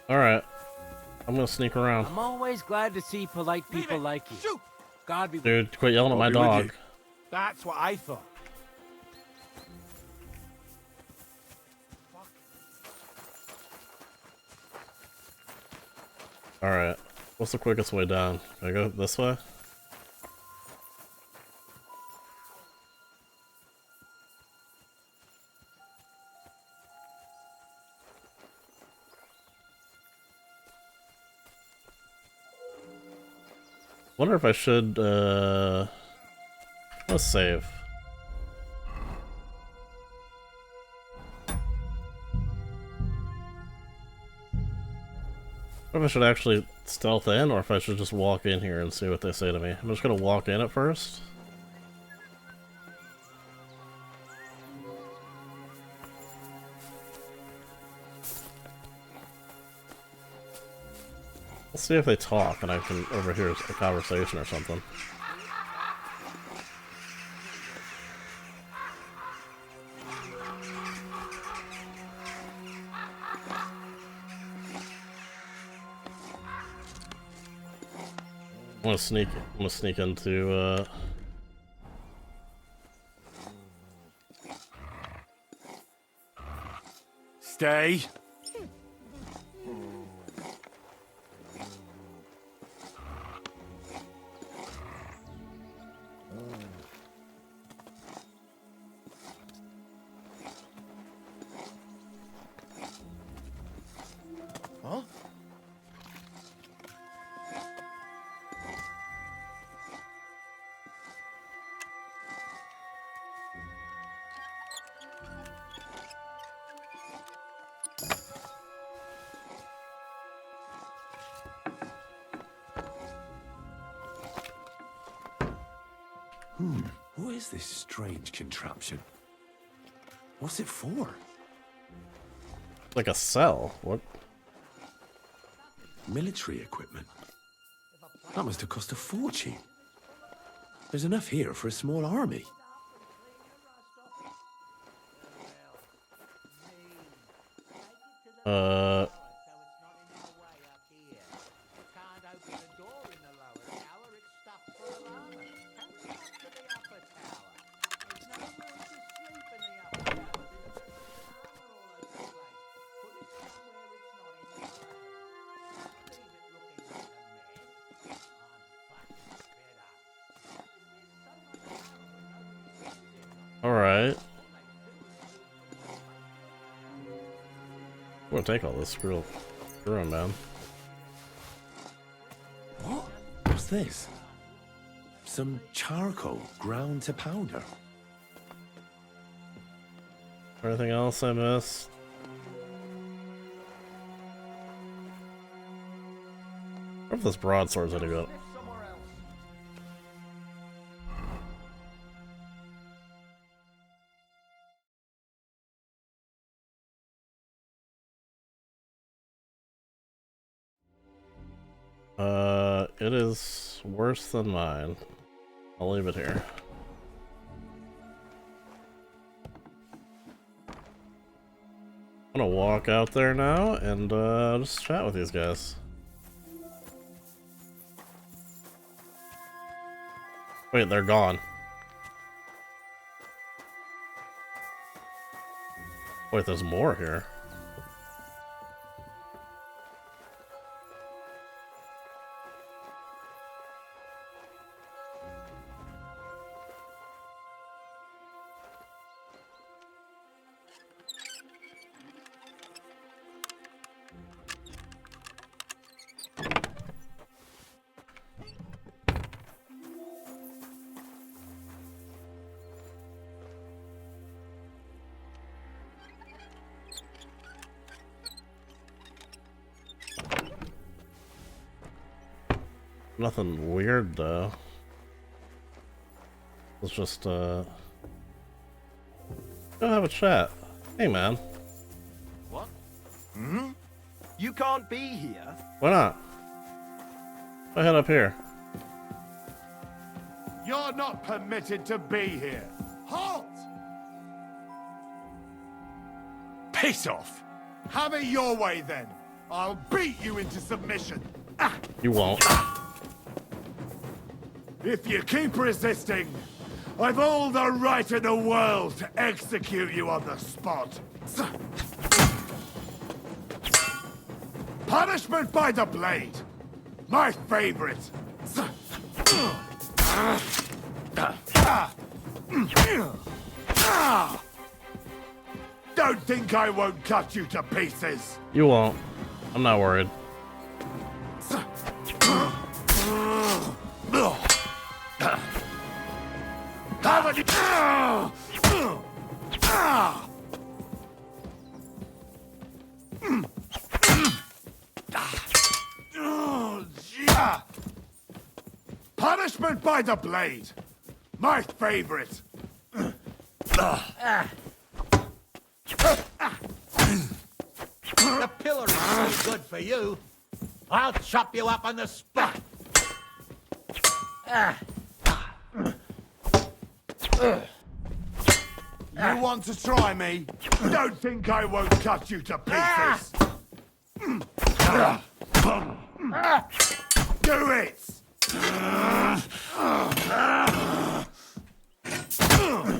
Alright. I'm gonna sneak around. I'm always glad to see polite people like you. Shoot! God be... Dude, quit yelling at my I'll be with dog. you. That's what I thought. Alright. What's the quickest way down? Can I go this way? Wonder if I should, let's save. What if I should actually stealth in, or if I should just walk in here and see what they say to me? I'm just gonna walk in at first. Let's see if they talk and I can overhear a conversation or something. I'm gonna sneak into Stay. Huh? What is this strange contraption? What's it for? like a cell. What? Military equipment. That must have cost a fortune. There's enough here for a small army. Alright. I'm gonna take all this. Screw him, man. What? What's this? Some charcoal ground to powder. Anything else I missed? What if this broadsword's gonna go? It is worse than mine. I'll leave it here. I'm gonna walk out there now and just chat with these guys. Wait, they're gone. Wait, there's more here. Nothing weird though. Let's just go have a chat. Hey man. What? Hmm? You can't be here. Why not? I head up here. You're not permitted to be here. Halt! Piss off! Have it your way then. I'll beat you into submission. You won't. If you keep resisting, I've all the right in the world to execute you on the spot. Punishment by the blade. My favorite. Don't think I won't cut you to pieces. You won't. I'm not worried. bloody... Punishment by the blade. My favorite. The pillory is good for you. I'll chop you up on the spot. You want to try me? Don't think I won't cut you to pieces. Do it!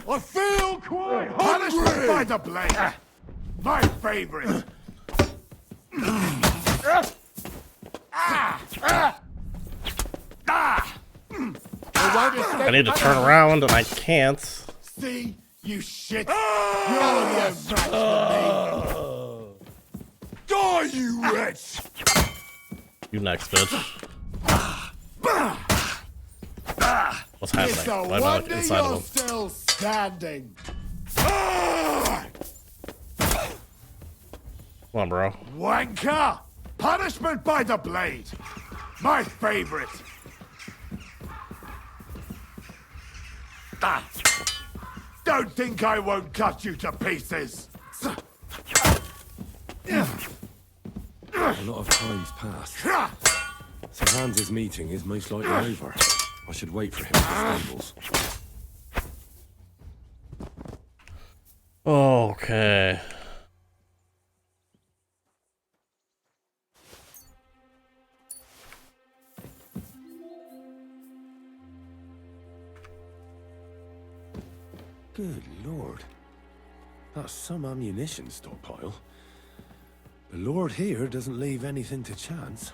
I feel quite hungry! Punishment by the blade! My favorite! I need to turn around and I can't. See? You shit! You're no match for me! Die, you wretch! You next, bitch. What's happening? It's a Why am I wonder inside you're of him? still standing. Come on, bro. Wanker! Punishment by the blade! My favorite! Don't think I won't cut you to pieces! A lot of time's passed. Sir Hans's meeting is most likely over. I should wait for him at the stables. Okay. Good lord. That's some ammunition stockpile. The lord here doesn't leave anything to chance.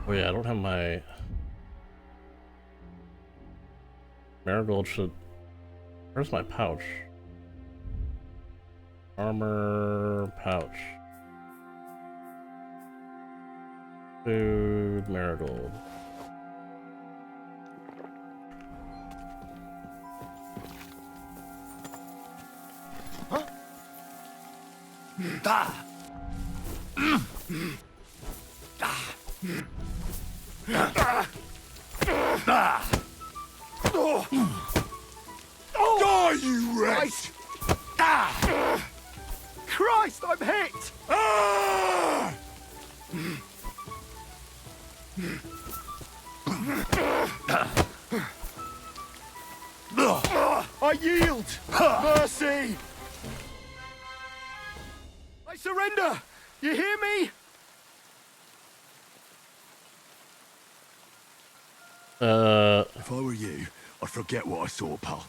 Oh yeah, I don't have my... Marigold should... Where's my pouch? Armor... pouch. Food... Marigold. Die, you wretch! Christ, I'm hit! I yield! Mercy! I surrender! You hear me? If I were you, I'd forget what I saw, pal.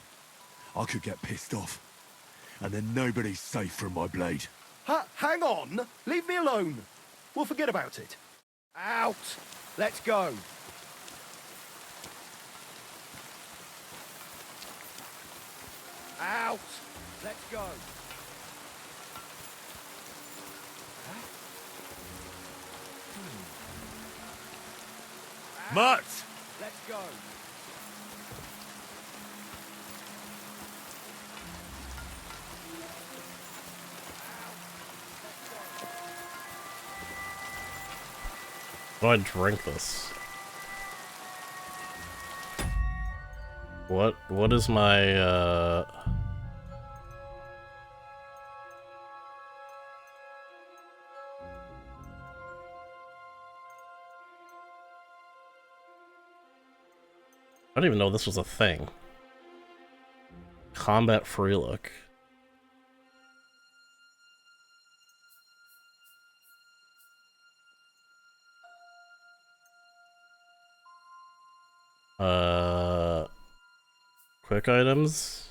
I could get pissed off. And then nobody's safe from my blade. Hang on! Leave me alone! We'll forget about it. Out! Let's go! Out! Let's go! Mutt! Let's go! How do I drink this? What is my I don't even know this was a thing. Combat free look. Quick items.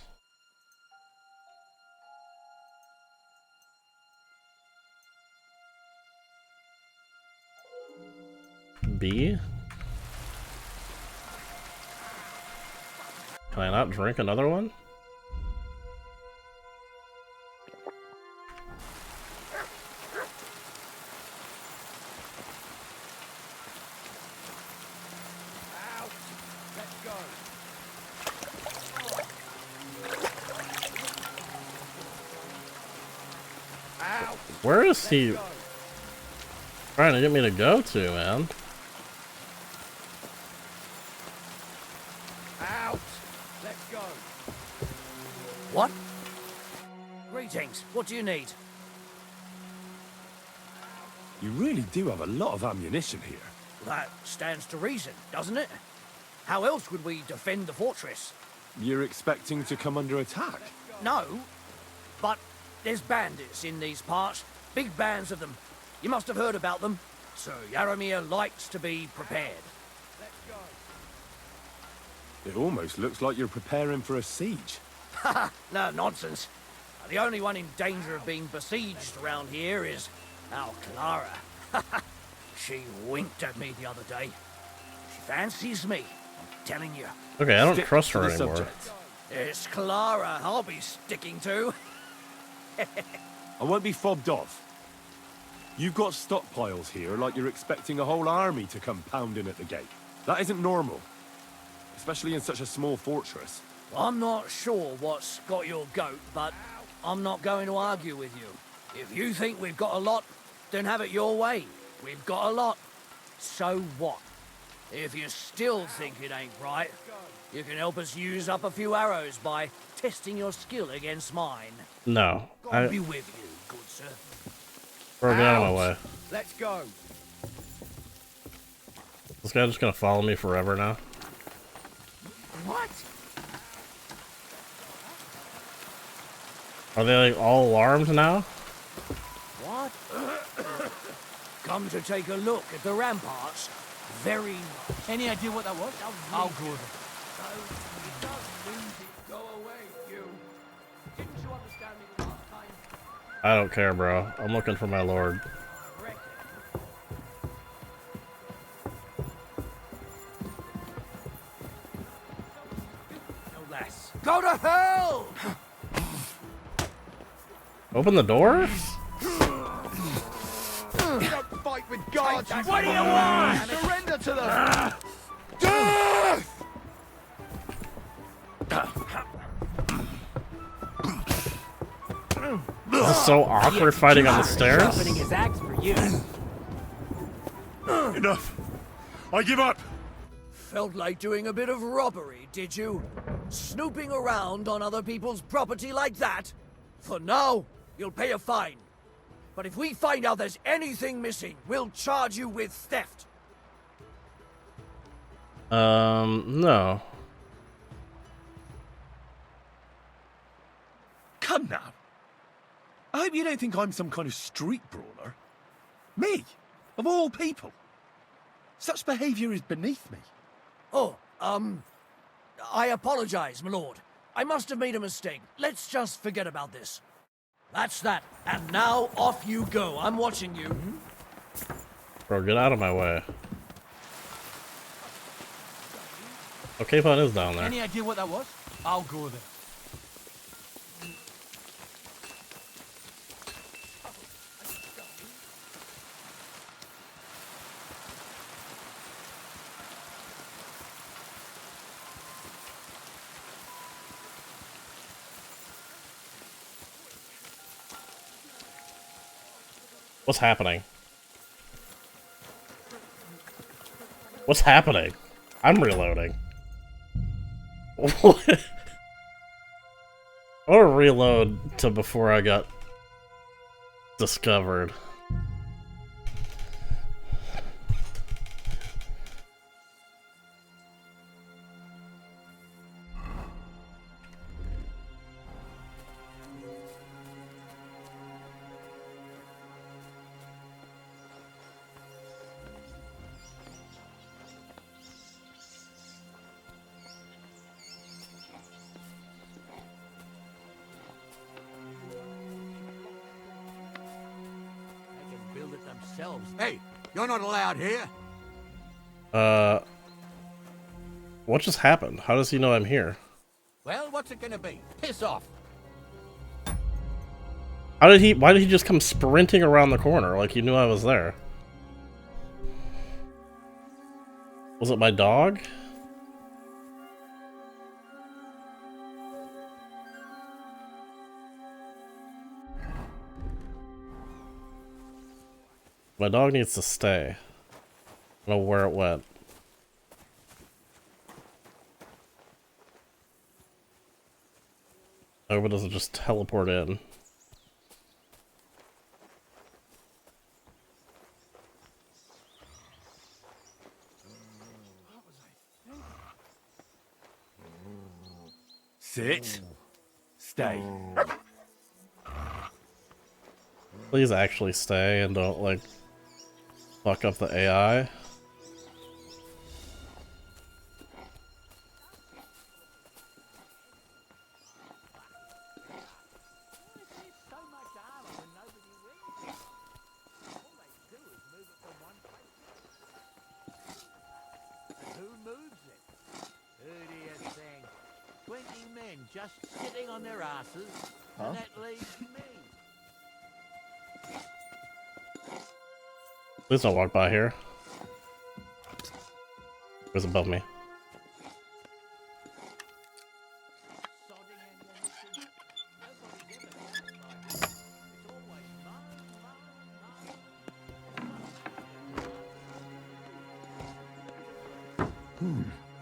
B. Can I not drink another one? Where is he trying to get me to go to, man? Out! Let's go. What? Greetings. What do you need? You really do have a lot of ammunition here. That stands to reason, doesn't it? How else would we defend the fortress? You're expecting to come under attack? No, but there's bandits in these parts. Big bands of them. You must have heard about them. So Yaramir likes to be prepared. It almost looks like you're preparing for a siege. Haha, no nonsense. The only one in danger of being besieged around here is our Clara. She winked at me the other day. She fancies me, I'm telling you. Okay, I don't trust her anymore. Subject. It's Clara I'll be sticking to. I won't be fobbed off. You've got stockpiles here like you're expecting a whole army to come pounding at the gate. That isn't normal. Especially in such a small fortress. I'm not sure what's got your goat, but I'm not going to argue with you. If you think we've got a lot, then have it your way. We've got a lot. So what? If you still think it ain't right, you can help us use up a few arrows by testing your skill against mine. No. God be with you, good sir. Bro, get out of my way. Let's go. This guy just gonna follow me forever now? What? Are they like all alarmed now? What? Come to take a look at the ramparts. Very nice. Any idea what that was? How good. So, it does lose it. Go away, you. Didn't you understand me the last time? I don't care, bro. I'm looking for my lord. No less. Go to hell! Open the door? Don't fight with guards. What do you want? Surrender to them. This is so awkward fighting on the stairs. Sharpening his axe for you. Enough! I give up! Felt like doing a bit of robbery, did you? Snooping around on other people's property like that? For now, you'll pay a fine. But if we find out there's anything missing, we'll charge you with theft. No. Come now. I hope you don't think I'm some kind of street brawler. Me, of all people. Such behavior is beneath me. Oh, I apologize, my lord. I must have made a mistake. Let's just forget about this. That's that. And now off you go. I'm watching you. Bro, get out of my way. Oh, Capon is down there. Any idea what that was? I'll go there. What's happening? What's happening? I'm reloading. What? I want to reload to before I got discovered. Hey, you're not allowed here. What just happened? How does he know I'm here? Well, what's it gonna be? Piss off. Why did he just come sprinting around the corner like he knew I was there? Was it my dog? My dog needs to stay. I don't know where it went. I hope it doesn't just teleport in. Sit. Stay. Please actually stay and don't, like, fuck up the AI. Just sitting on their asses, and that leaves me. Please don't walk by here. Who's above me?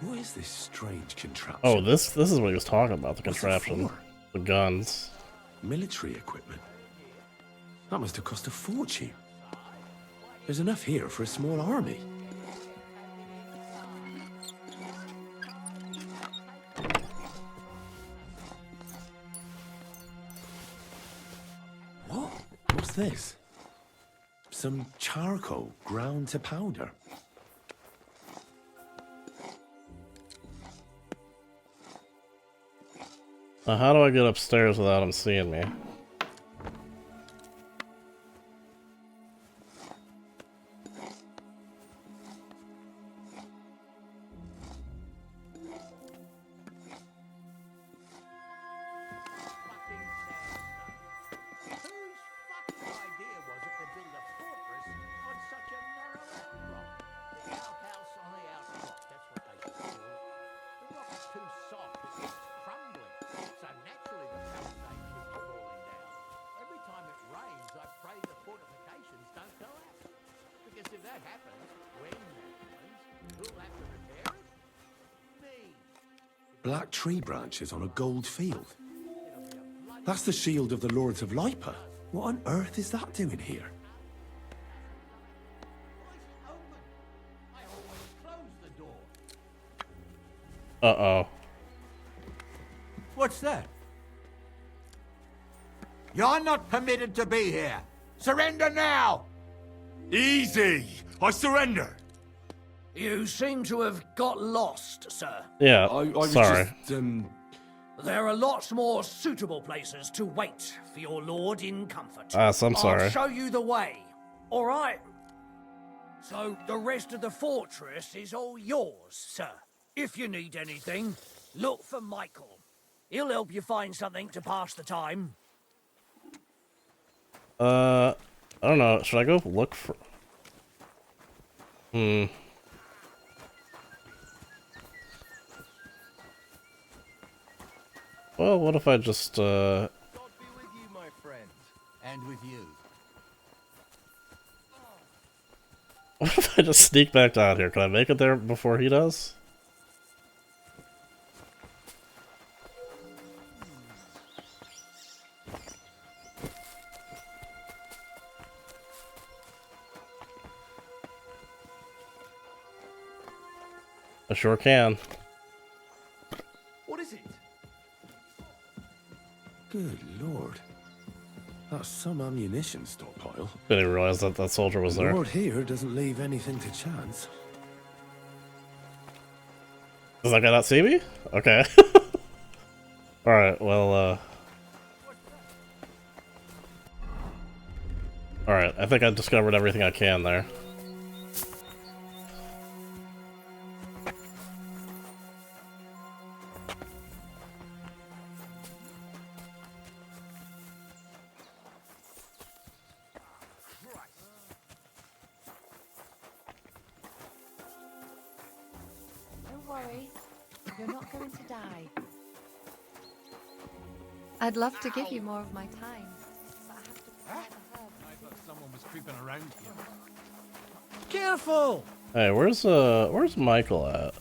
What is this strange contraption? Oh, this is what he was talking about, the contraption. The guns. Military equipment. That must have cost a fortune. There's enough here for a small army. What? What's this? Some charcoal ground to powder. Now, how do I get upstairs without him seeing me? Black tree branches on a gold field. That's the shield of the Lords of Lipa. What on earth is that doing here? Uh-oh. What's that? You're not permitted to be here. Surrender now! Easy! I surrender! You seem to have got lost, sir. Yeah, I was sorry. just, There are lots more suitable places to wait for your lord in comfort. So I'm sorry. I'll show you the way. All right. So the rest of the fortress is all yours, sir. If you need anything, look for Michael. He'll help you find something to pass the time. I don't know. Should I go look for... Well, what if I just, God be with you, my friend. And with you. What if I just sneak back down here? Can I make it there before he does? I sure can. what is it? Good lord. That's some ammunition stockpile. Didn't even realize that that soldier was The there. lord here doesn't leave anything to chance. Does that guy not see me? Okay. Alright, well, Alright, I think I discovered everything I can there. Don't worry, you're not going to die. I'd love to give you more of my time, but I have to prepare the herb. I thought someone was creeping around here. Careful! Hey, where's Michael at?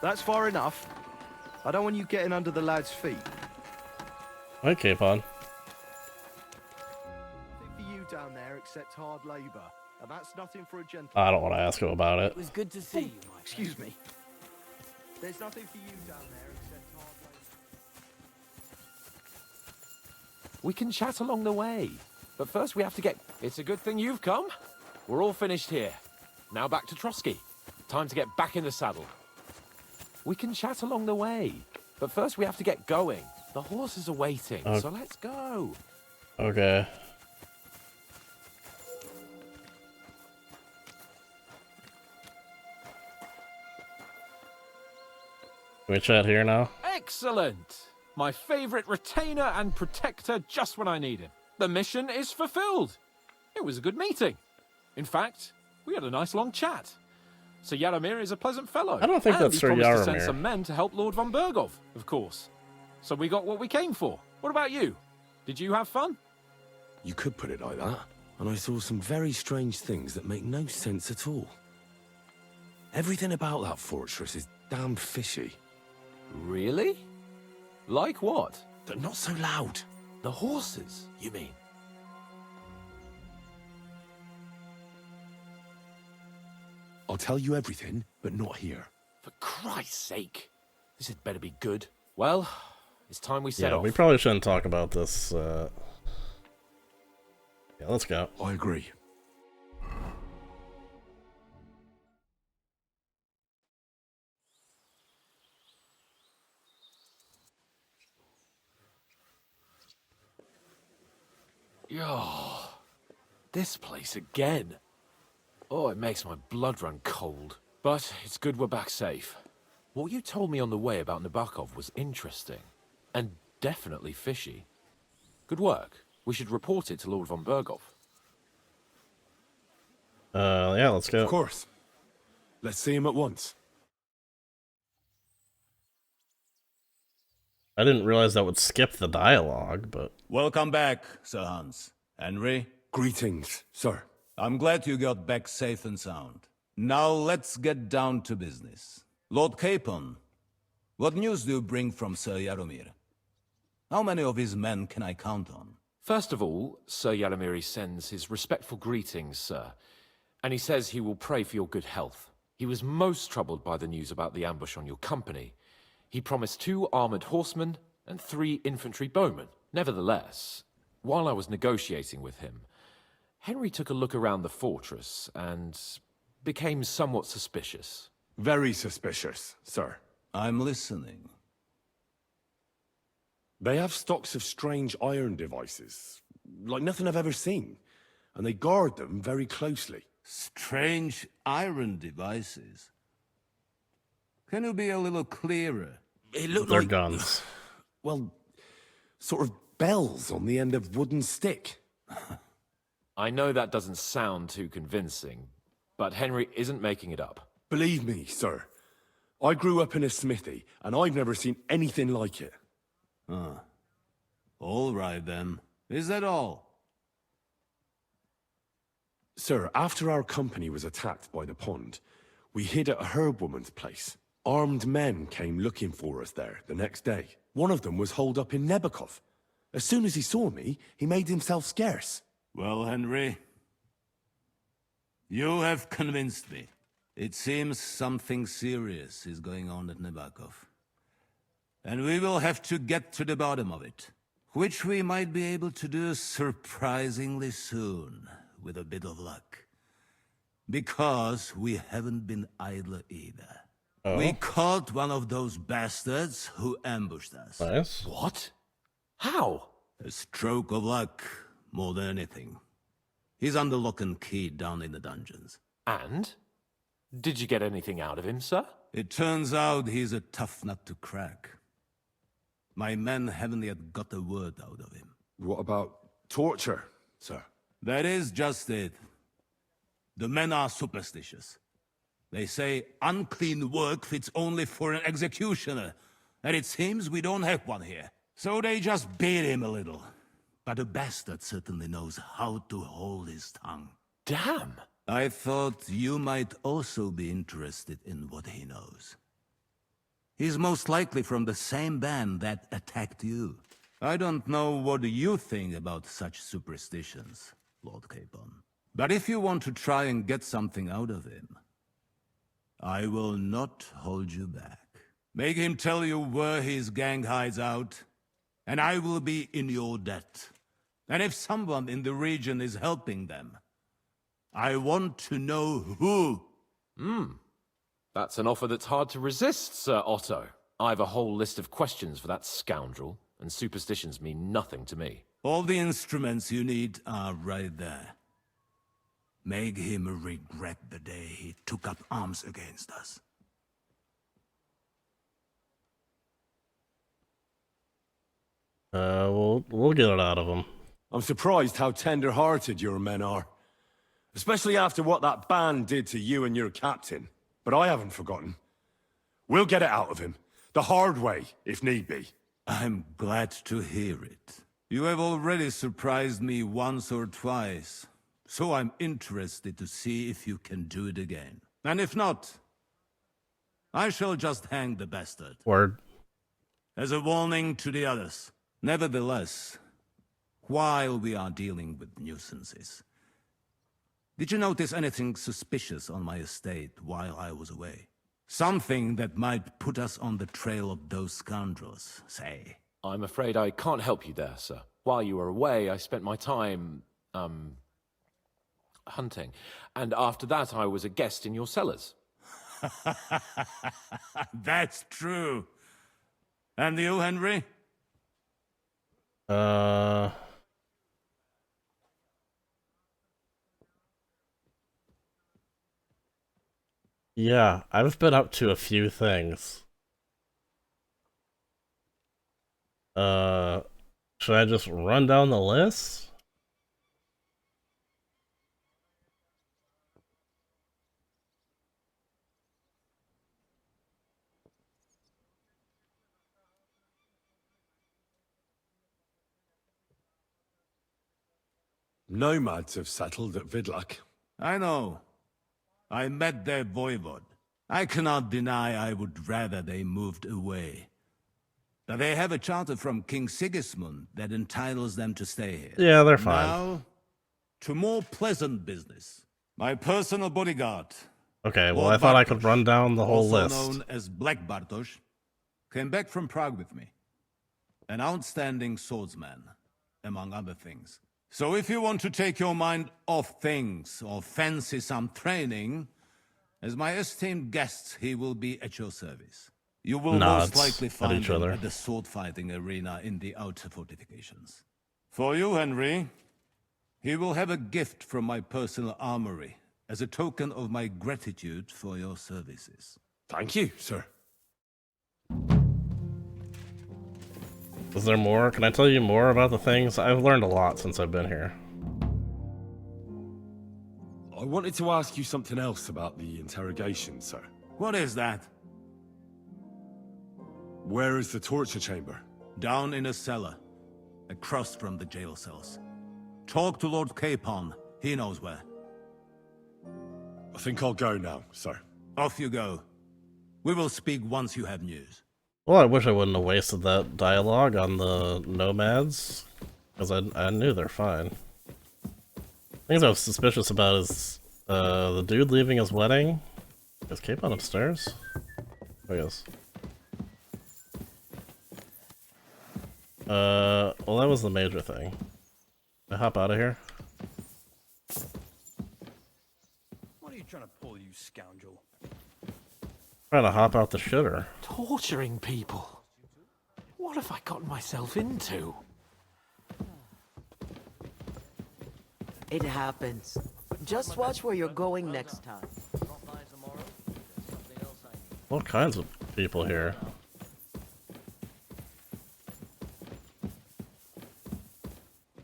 That's far enough. I don't want you getting under the lad's feet. Okay, Pon. Nothing for you down there except hard labor, and that's nothing for a gentleman. I don't want to ask him about it. It was good to see you, Mike. Excuse me. There's nothing for you down there except hard labor. We can chat along the way. But first we have to get... It's a good thing you've come. We're all finished here. Now back to Trotsky. Time to get back in the saddle. We can chat along the way. But first we have to get going. The horses are waiting, so let's go. Okay. Can we chat here now? Excellent! My favorite retainer and protector just when I need him. The mission is fulfilled. It was a good meeting. In fact, we had a nice long chat. Sir Yaramir is a pleasant fellow. I don't think that's Sir Yaramir. He promised to send Yaramir. some men to help Lord von Bergov, of course. So we got what we came for. What about you? Did you have fun? You could put it like that. And I saw some very strange things that make no sense at all. Everything about that fortress is damn fishy. Really? Like what? They're not so loud. The horses, you mean? I'll tell you everything, but not here. For Christ's sake. This had better be good. Well, it's time we set Yeah, off. we probably shouldn't talk about this. Yeah, let's go. I agree. Oh, this place again. Oh, it makes my blood run cold. But it's good we're back safe. What you told me on the way about Nabokov was interesting. And definitely fishy. Good work. We should report it to Lord von Bergov. Yeah, let's go. Of course. Let's see him at once. I didn't realize that would skip the dialogue, but... Welcome back, Sir Hans. Henry? Greetings, sir. I'm glad you got back safe and sound. Now let's get down to business. Lord Capon, what news do you bring from Sir Yaramir? How many of his men can I count on? First of all, Sir Yaramir sends his respectful greetings, sir. And he says he will pray for your good health. He was most troubled by the news about the ambush on your company. He promised 2 armored horsemen and 3 infantry bowmen. Nevertheless, while I was negotiating with him, Henry took a look around the fortress and became somewhat suspicious. Very suspicious, sir. I'm listening. They have stocks of strange iron devices, like nothing I've ever seen. And they guard them very closely. Strange iron devices. Can you be a little clearer? It looked They're like... guns. Well, sort of bells on the end of wooden stick. I know that doesn't sound too convincing, but Henry isn't making it up. Believe me, sir. I grew up in a smithy, and I've never seen anything like it. Ah. All right, then. Is that all? Sir, after our company was attacked by the pond, we hid at a herb woman's place. Armed men came looking for us there the next day. One of them was holed up in Nebokov. As soon as he saw me, he made himself scarce. Well, Henry, you have convinced me. It seems something serious is going on at Nebokov. And we will have to get to the bottom of it. Which we might be able to do surprisingly soon, with a bit of luck. Because we haven't been idle either. Oh. We caught one of those bastards who ambushed us. Nice. What? How? A stroke of luck, more than anything. He's under lock and key down in the dungeons. And? Did you get anything out of him, sir? It turns out he's a tough nut to crack. My men haven't yet got a word out of him. What about torture, sir? That is just it. The men are superstitious. They say unclean work fits only for an executioner, and it seems we don't have one here. So they just beat him a little. But a bastard certainly knows how to hold his tongue. Damn! I thought you might also be interested in what he knows. He's most likely from the same band that attacked you. I don't know what you think about such superstitions, Lord Capon. But if you want to try and get something out of him, I will not hold you back. Make him tell you where his gang hides out, and I will be in your debt. And if someone in the region is helping them, I want to know who. That's an offer that's hard to resist, Sir Otto. I've a whole list of questions for that scoundrel, and superstitions mean nothing to me. All the instruments you need are right there. Make him regret the day he took up arms against us. We'll get it out of him. I'm surprised how tender-hearted your men are. Especially after what that band did to you and your captain. But I haven't forgotten. We'll get it out of him. The hard way, if need be. I'm glad to hear it. You have already surprised me once or twice, so I'm interested to see if you can do it again. And if not, I shall just hang the bastard. Word. As a warning to the others. Nevertheless, while we are dealing with nuisances, did you notice anything suspicious on my estate while I was away? Something that might put us on the trail of those scoundrels, say. I'm afraid I can't help you there, sir. While you were away, I spent my time, hunting. And after that, I was a guest in your cellars. That's true. And you, Henry? Yeah, I've been up to a few things. Should I just run down the list? Nomads have settled at Vidlak. I know. I met their voivod. I cannot deny I would rather they moved away. But they have a charter from King Sigismund that entitles them to stay here. Yeah, they're fine. Now, to more pleasant business. My personal bodyguard. Okay, well, Lord I thought I Bartosz, could run down the whole also list. known as Black Bartosz, came back from Prague with me. An outstanding swordsman, among other things. So if you want to take your mind off things or fancy some training, as my esteemed guest, he will be at your service. You will most likely find him at the sword-fighting arena in the outer fortifications. For you, Henry, he will have a gift from my personal armory as a token of my gratitude for your services. Thank you, sir. Is there more? Can I tell you more about the things? I've learned a lot since I've been here. I wanted to ask you something else about the interrogation, sir. What is that? Where is the torture chamber? Down in a cellar, across from the jail cells. Talk to Lord Capon. He knows where. I think I'll go now, sir. Off you go. We will speak once you have news. Well, I wish I wouldn't have wasted that dialogue on the nomads, because I knew they're fine. Things I was suspicious about is the dude leaving his wedding. Is Capon upstairs? I guess. Well, that was the major thing. Can I hop out of here? What are you trying to pull, you scoundrel? Trying to hop out the shitter. Torturing people. What have I gotten myself into? It happens. Just watch where you're going next time. All kinds of people here.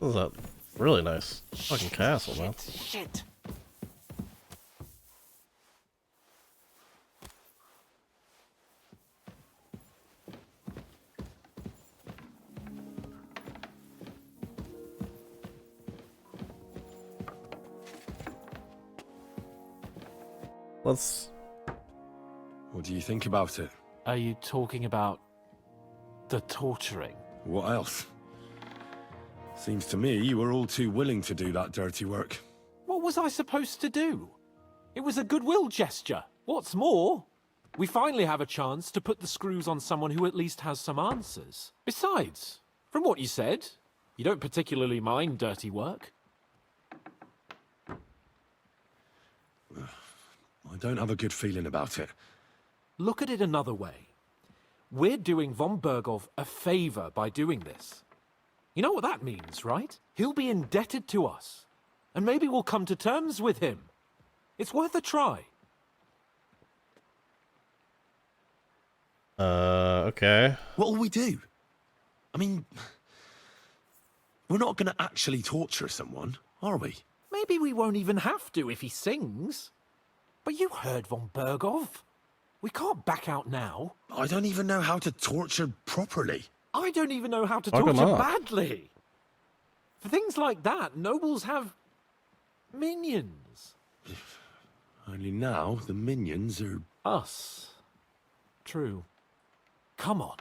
This is a really nice fucking castle, man. Shit. let's... What do you think about it? Are you talking about the torturing? What else? Seems to me you were all too willing to do that dirty work. What was I supposed to do? It was a goodwill gesture. What's more, we finally have a chance to put the screws on someone who at least has some answers. Besides, from what you said, you don't particularly mind dirty work. I don't have a good feeling about it. Look at it another way. We're doing von Berghoff a favor by doing this. You know what that means, right? He'll be indebted to us. And maybe we'll come to terms with him. It's worth a try. Okay. What'll we do? I mean, we're not going to actually torture someone, are we? Maybe we won't even have to if he sings. But you heard von Berghoff. We can't back out now. I don't even know how to torture properly. I don't even know how to Fuck 'em torture up. badly. For things like that, nobles have minions. Only now the minions are... Us. True. Come on.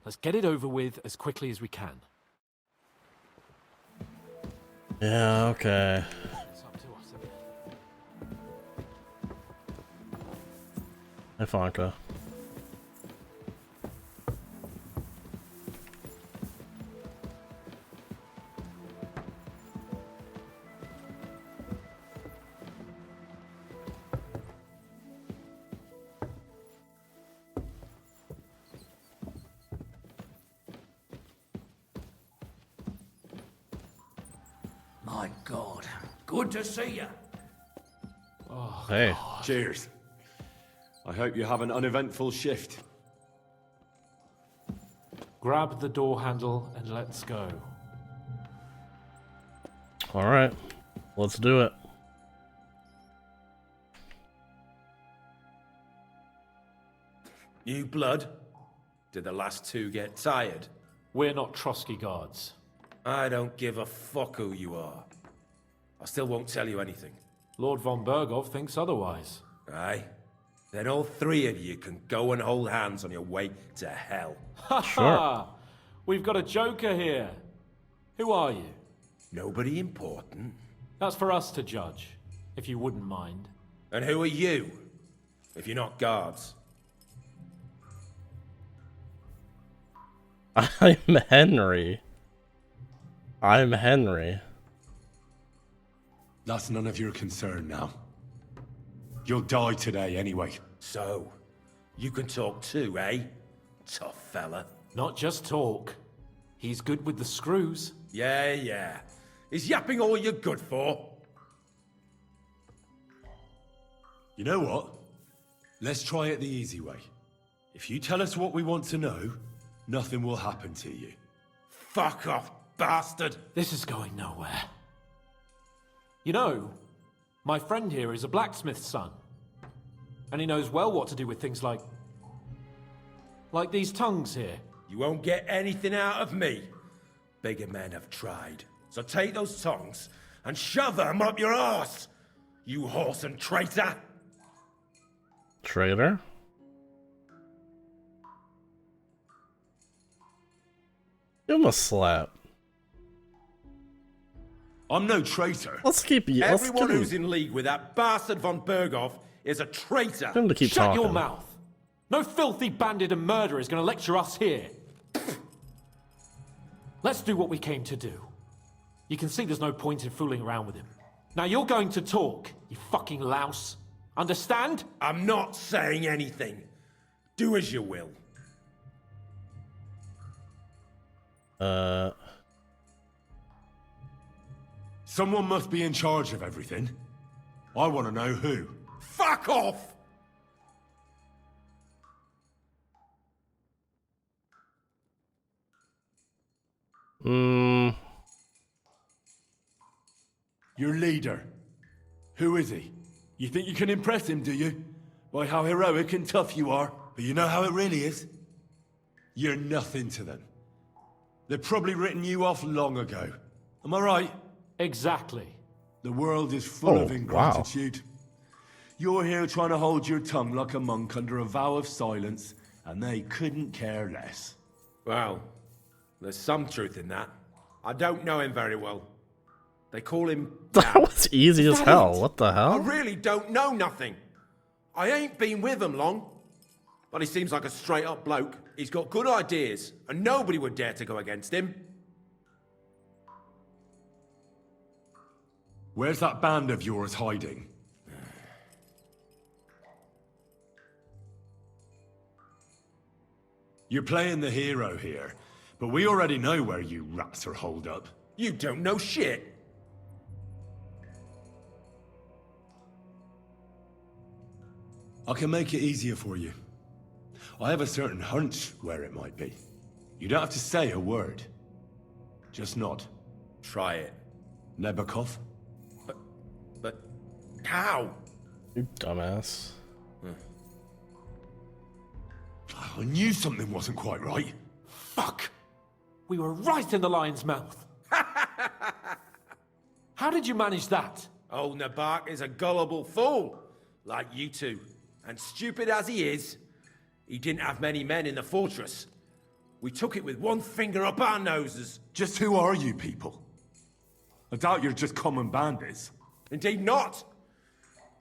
Let's get it over with as quickly as we can. Yeah, okay. It's up to us again. Hey, Fonka. My God. Good to see you. Oh, Hey. Cheers. I hope you have an uneventful shift. grab the door handle and let's go. Alright. Let's do it. New blood? Did the last two get tired? We're not Trotsky guards. I don't give a fuck who you are. I still won't tell you anything. Lord von Berghoff thinks otherwise. Aye? Then all three of you can go and hold hands on your way to hell. Ha ha! We've got a joker here. Who are you? Nobody important. That's for us to judge, if you wouldn't mind. And who are you, if you're not guards? I'm Henry. I'm Henry. That's none of your concern now. You'll die today anyway. So, you can talk too, eh? Tough fella. Not just talk. He's good with the screws. Yeah. Is yapping all you're good for? You know what? Let's try it the easy way. If you tell us what we want to know, nothing will happen to you. Fuck off, bastard! This is going nowhere. You know, my friend here is a blacksmith's son. And he knows well what to do with things like these tongues here. You won't get anything out of me. Bigger men have tried. So take those tongues and shove them up your arse, you horse and traitor! Traitor? Give him a slap. I'm no traitor. Let's keep you. Everyone who's in league with that bastard von Berghoff is a traitor. Him to keep Shut talking. your mouth. No filthy bandit and murderer is going to lecture us here. Let's do what we came to do. You can see there's no point in fooling around with him. Now you're going to talk, you fucking louse. Understand? I'm not saying anything. Do as you will. Someone must be in charge of everything. I want to know who. Fuck off! Your leader. Who is he? You think you can impress him, do you? By how heroic and tough you are. But you know how it really is? You're nothing to them. They've probably written you off long ago. Am I right? Exactly. The world is full of wow. ingratitude. You're here trying to hold your tongue like a monk under a vow of silence, and they couldn't care less. Well, there's some truth in that. I don't know him very well. They call him... That was easy as hell. What the I hell? really don't know nothing. I ain't been with him long. But he seems like a straight-up bloke. He's got good ideas, and nobody would dare to go against him. Where's that band of yours hiding? You're playing the hero here, but we already know where you rats are holed up. You don't know shit. I can make it easier for you. I have a certain hunch where it might be. You don't have to say a word. Just nod. Try it. Nebakov? But how? You dumbass. I knew something wasn't quite right. Fuck! We were right in the lion's mouth. How did you manage that? Old Nabak is a gullible fool, like you two. And stupid as he is, he didn't have many men in the fortress. We took it with one finger up our noses. Just who are you people? I doubt you're just common bandits. Indeed not.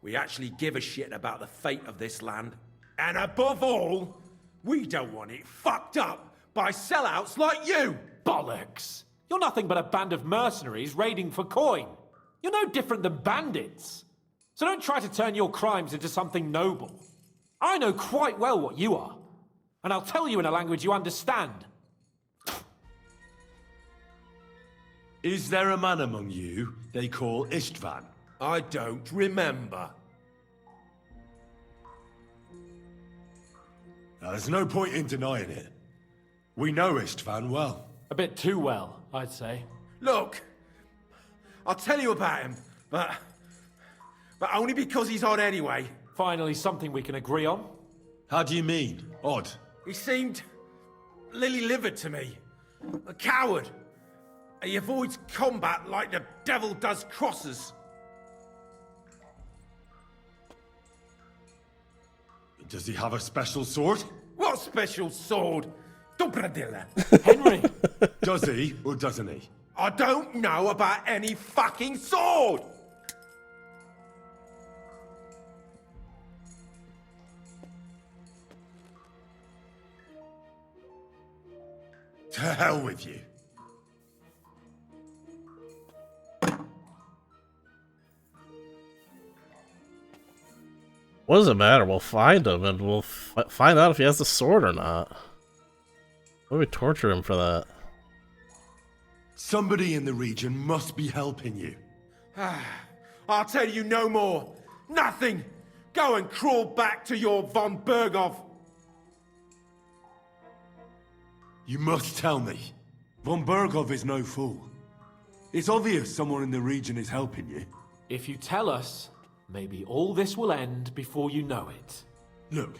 We actually give a shit about the fate of this land. And above all, we don't want it fucked up by sellouts like you! Bollocks! You're nothing but a band of mercenaries raiding for coin. You're no different than bandits. So don't try to turn your crimes into something noble. I know quite well what you are. And I'll tell you in a language you understand. Is there a man among you they call Istvan? I don't remember. Now, there's no point in denying it. We know Istvan well. A bit too well, I'd say. Look, I'll tell you about him, but only because he's odd anyway. Finally, something we can agree on. How do you mean, odd? He seemed lily-livered to me. A coward. He avoids combat like the devil does crosses. Does he have a special sword? What special sword? Dobradilla. Henry! Does he, or doesn't he? I don't know about any fucking sword! To hell with you. What does it matter? We'll find him and we'll find out if he has the sword or not. Why would we torture him for that? Somebody in the region must be helping you. I'll tell you no more. Nothing. Go and crawl back to your von Berghoff. You must tell me. Von Berghoff is no fool. It's obvious someone in the region is helping you. If you tell us, maybe all this will end before you know it. Look,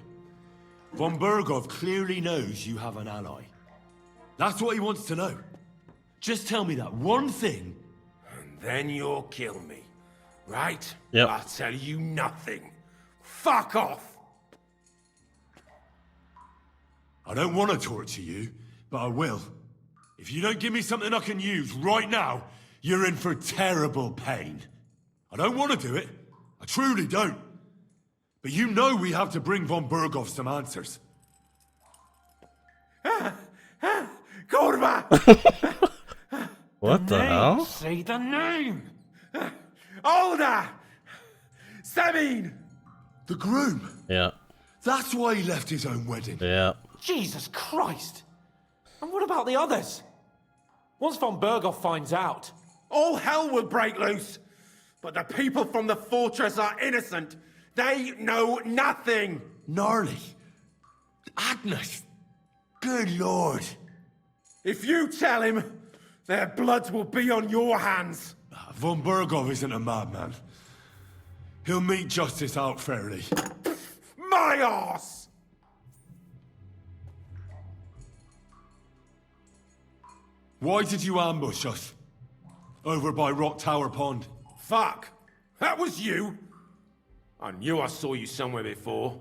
von Berghoff clearly knows you have an ally. That's what he wants to know. Just tell me that one thing. And then you'll kill me. Right? Yep. I'll tell you nothing. Fuck off! I don't want to torture you, but I will. If you don't give me something I can use right now, you're in for terrible pain. I don't want to do it. I truly don't. But you know we have to bring von Berghoff some answers. Gorba! What the hell? Say the name! Older! Sabine! The groom? Yeah. That's why he left his own wedding. Yeah. Jesus Christ! And what about the others? Once von Berghoff finds out... All hell will break loose! But the people from the fortress are innocent! They know nothing! Gnarly. Agnes. Good lord. If you tell him, their blood will be on your hands! Von Berghoff isn't a madman. He'll meet justice out fairly. My arse! Why did you ambush us? Over by Rock Tower Pond. Fuck! That was you! I knew I saw you somewhere before,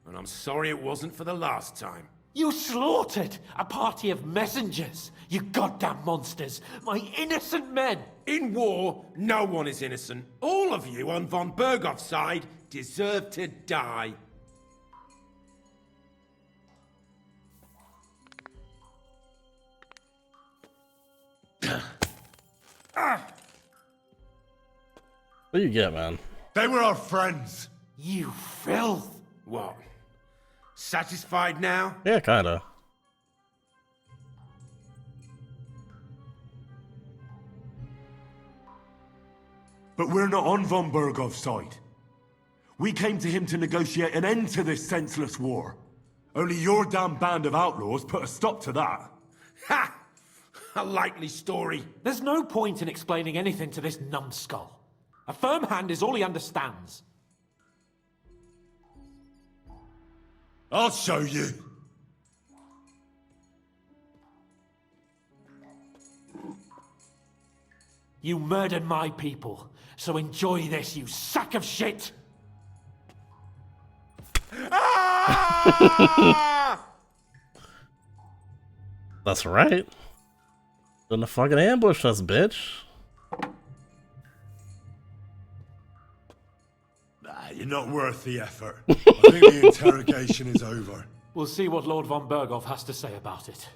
and I'm sorry it wasn't for the last time. You slaughtered a party of messengers, you goddamn monsters! My innocent men! In war, no one is innocent. All of you on von Bergov's side deserve to die. What do you get, man? They were our friends. You filth! What? Satisfied now? Yeah, kinda. But we're not on von Bergov's side. We came to him to negotiate an end to this senseless war. Only your damn band of outlaws put a stop to that. Ha! A likely story. There's no point in explaining anything to this numbskull. A firm hand is all he understands. I'll show you. You murdered my people, so enjoy this, you sack of shit! That's right. Gonna fucking ambush us, bitch. You're not worth the effort. I think the interrogation is over. We'll see what Lord von Bergov has to say about it.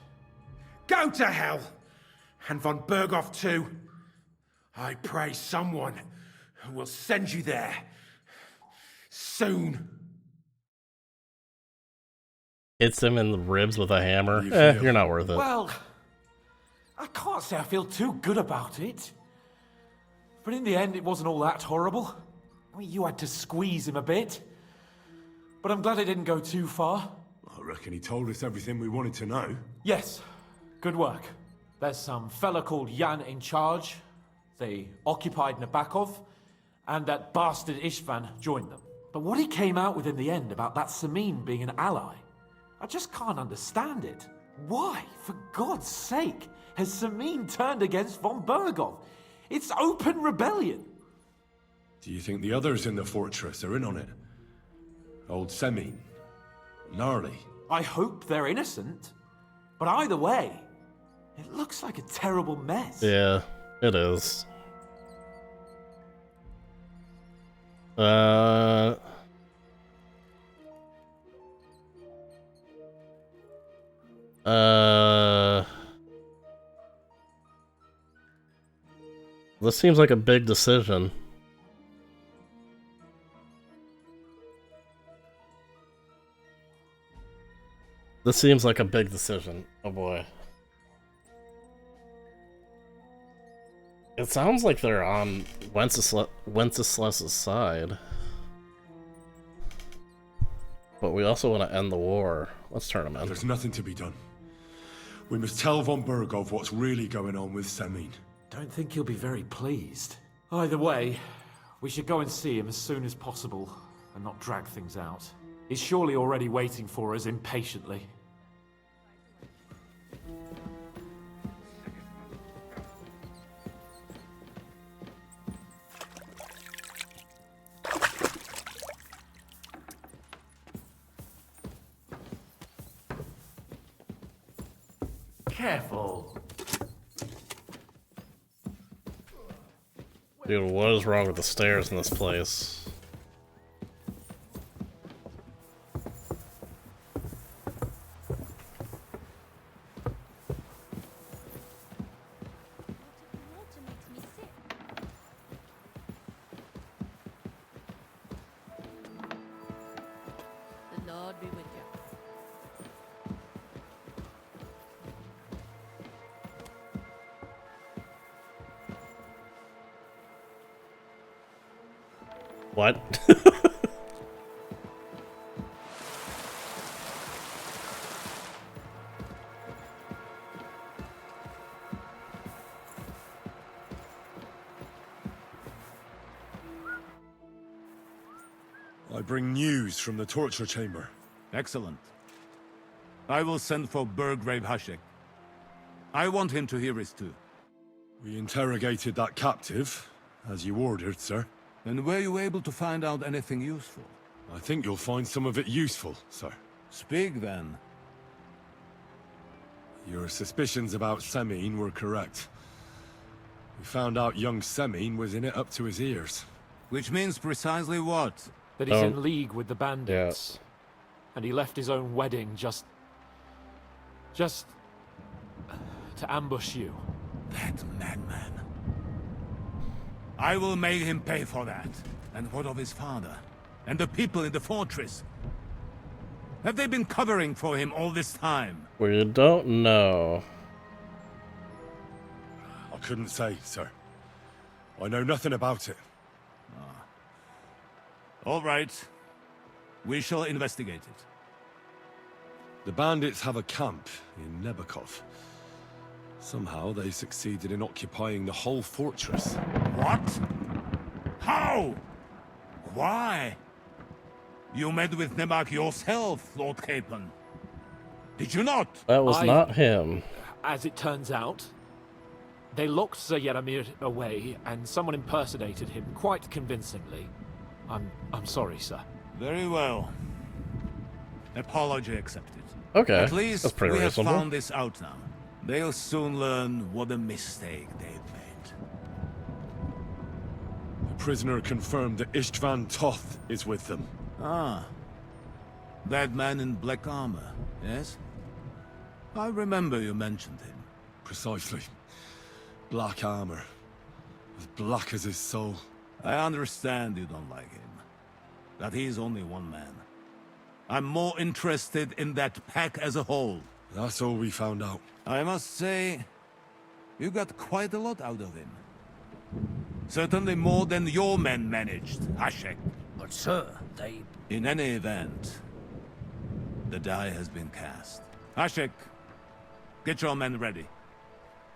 Go to hell! And von Bergov too. I pray someone will send you there. Soon. Hits him in the ribs with a hammer. You're not worth it. Well, I can't say I feel too good about it. But in the end, it wasn't all that horrible. I mean, you had to squeeze him a bit. But I'm glad it didn't go too far. I reckon he told us everything we wanted to know. Yes, good work. There's some fella called Jan in charge. They occupied Nabokov, and that bastard Istvan joined them. But what he came out with in the end about that Samin being an ally, I just can't understand it. Why, for God's sake, has Samin turned against von Bergov? It's open rebellion. Do you think the others in the fortress are in on it? Old Semin? Gnarly? I hope they're innocent. But either way, it looks like a terrible mess. Yeah, it is. This seems like a big decision. This seems like a big decision. Oh boy. It sounds like they're on Wenceslas's side. But we also want to end the war. Let's turn him in. There's nothing to be done. We must tell von Bergov what's really going on with Semin. Don't think he'll be very pleased. Either way, we should go and see him as soon as possible and not drag things out. He's surely already waiting for us impatiently. Careful. Dude, what is wrong with the stairs in this place? The Lord be with you. What? I bring news from the torture chamber. Excellent. I will send for Burgrave Hashek. I want him to hear it too. We interrogated that captive, as you ordered, sir. And were you able to find out anything useful? I think you'll find some of it useful, sir. Speak then. Your suspicions about Semine were correct. We found out young Semine was in it up to his ears. Which means precisely what? That he's in league with the bandits. And he left his own wedding just to ambush you. That madman. I will make him pay for that. And what of his father? And the people in the fortress? Have they been covering for him all this time? We don't know. I couldn't say, sir. I know nothing about it. All right. We shall investigate it. The bandits have a camp in Nebakov. Somehow they succeeded in occupying the whole fortress. What? How? Why? You met with Nebak yourself, Lord Capon. Did you not? That was not him. As it turns out, they locked Sir Yaramir away, and someone impersonated him quite convincingly. I'm sorry, sir. Very well. Apology accepted. Okay, At least that's pretty we reasonable. have found this out now. They'll soon learn what a mistake they've made. The prisoner confirmed that Istvan Toth is with them. Ah. That man in black armor, yes? I remember you mentioned him. Precisely. Black armor. As black as his soul. I understand you don't like him. That he's only one man. I'm more interested in that pack as a whole. That's all we found out. I must say, you got quite a lot out of him. Certainly more than your men managed, Hashek. But sir, they... In any event, the die has been cast. Hashek, get your men ready.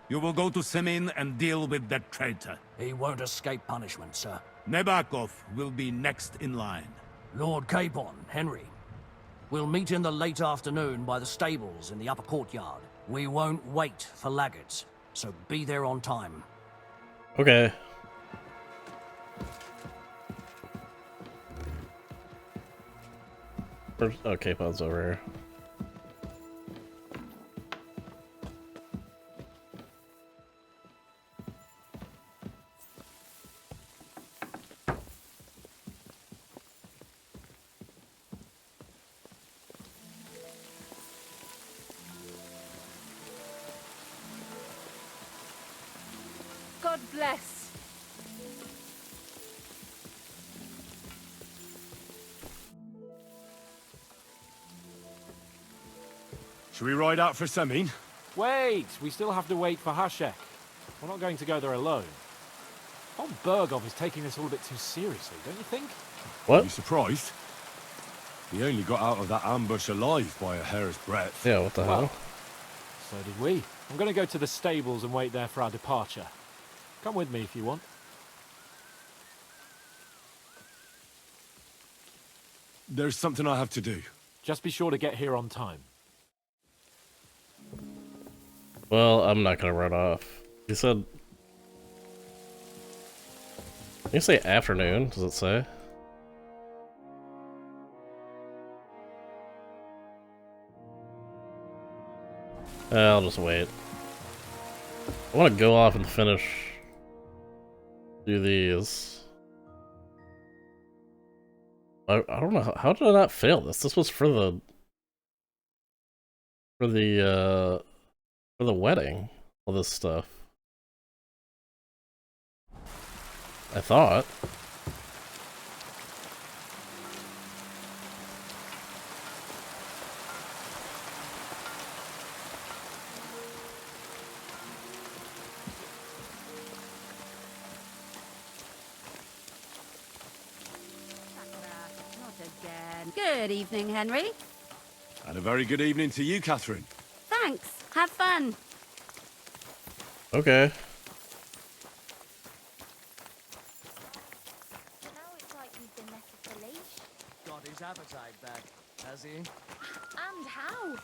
You will go to Semine and deal with that traitor. He won't escape punishment, sir. Nebakov will be next in line. Lord Capon, Henry. We'll meet in the late afternoon by the stables in the upper courtyard. We won't wait for laggards, so be there on time. Okay. Oh, Capon's over here. God bless. Should we ride out for Semine? Wait! We still have to wait for Hashek. We're not going to go there alone. Old Bergov is taking this all a bit too seriously, don't you think? What? Are you surprised? He only got out of that ambush alive by a hair's breadth. Yeah, what the hell? So did we. I'm going to go to the stables and wait there for our departure. Come with me if you want. There's something I have to do. Just be sure to get here on time. Well, I'm not gonna run off. You said... You say afternoon, does it say? I'll just wait. I want to go off and finish... Do these. I don't know, how did I not fail this? This was for the... For the wedding, all this stuff. I thought. Not again. Good evening, Henry. And a very good evening to you, Catherine. Thanks. Have fun. Okay. Now it's like you've been left with the leash. Got his appetite back, has he? And how?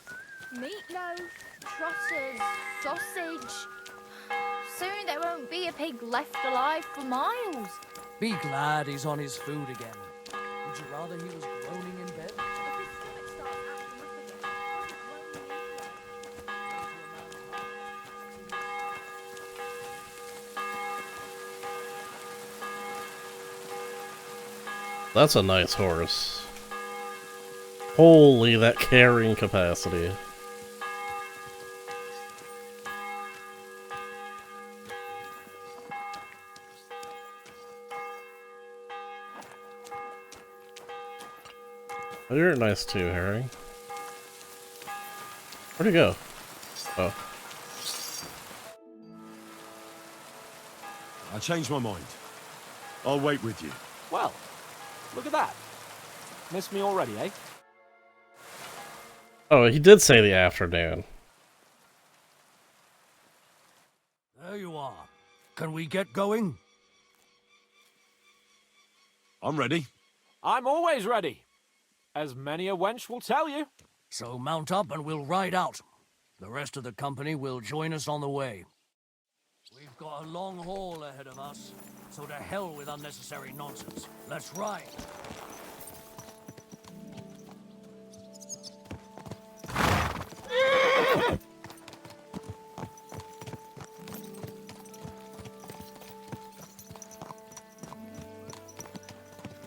Meatloaf, trotters, sausage. Soon there won't be a pig left alive for miles. Be glad he's on his food again. Would you rather he was groaning in bed? That's a nice horse. Holy, that carrying capacity. Oh, you're nice too, Harry. Where'd he go? Oh. I changed my mind. I'll wait with you. Well, look at that. Miss me already, eh? Oh, he did say the afternoon. There you are. Can we get going? I'm ready. I'm always ready. As many a wench will tell you. So mount up and we'll ride out. The rest of the company will join us on the way. We've got a long haul ahead of us, so to hell with unnecessary nonsense. Let's ride.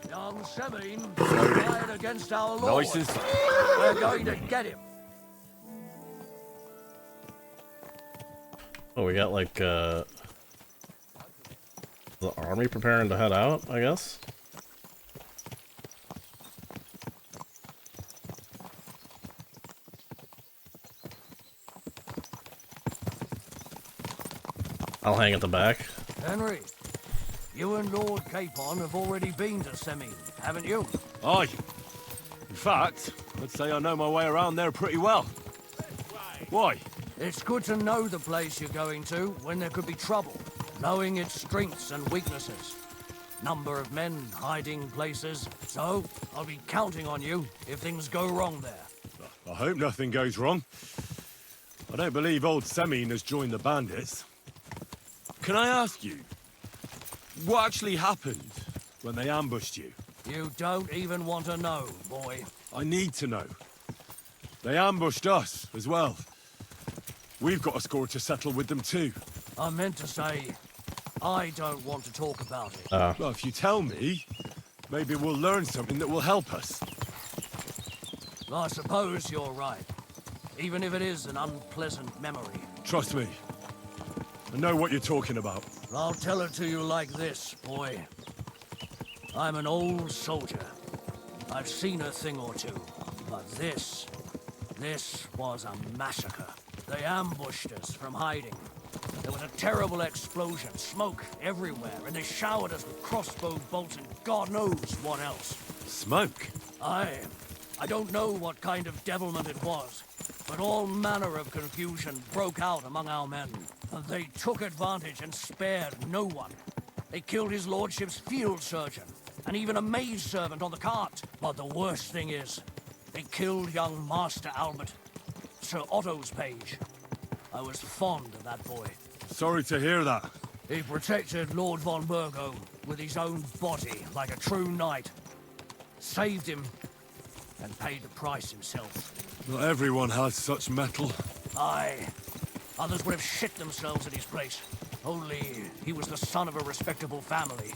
Young Semine, fired against our lord. Noises. We're going to get him. Oh, we got like the army preparing to head out, I guess. I'll hang at the back. Henry, you and Lord Capon have already been to Semine, haven't you? Aye. In fact, I'd say I know my way around there pretty well. Why? It's good to know the place you're going to when there could be trouble, knowing its strengths and weaknesses. Number of men, hiding places. So, I'll be counting on you if things go wrong there. I hope nothing goes wrong. I don't believe old Semine has joined the bandits. Can I ask you, what actually happened when they ambushed you? You don't even want to know, boy. I need to know. They ambushed us as well. We've got a score to settle with them too. I meant to say, I don't want to talk about it. Well, if you tell me, maybe we'll learn something that will help us. I suppose you're right. Even if it is an unpleasant memory. Trust me. I know what you're talking about. I'll tell it to you like this, boy. I'm an old soldier. I've seen a thing or two. But this was a massacre. They ambushed us from hiding. There was a terrible explosion, smoke everywhere, and they showered us with crossbow bolts and God knows what else. Smoke? I don't know what kind of devilment it was, but all manner of confusion broke out among our men. And they took advantage and spared no one. They killed his lordship's field surgeon, and even a maidservant on the cart. But the worst thing is, they killed young Master Albert, Sir Otto's page. I was fond of that boy. Sorry to hear that. He protected Lord von Burgo with his own body like a true knight. Saved him, and paid the price himself. Not everyone has such mettle. Aye. Others would have shit themselves at his place. Only he was the son of a respectable family.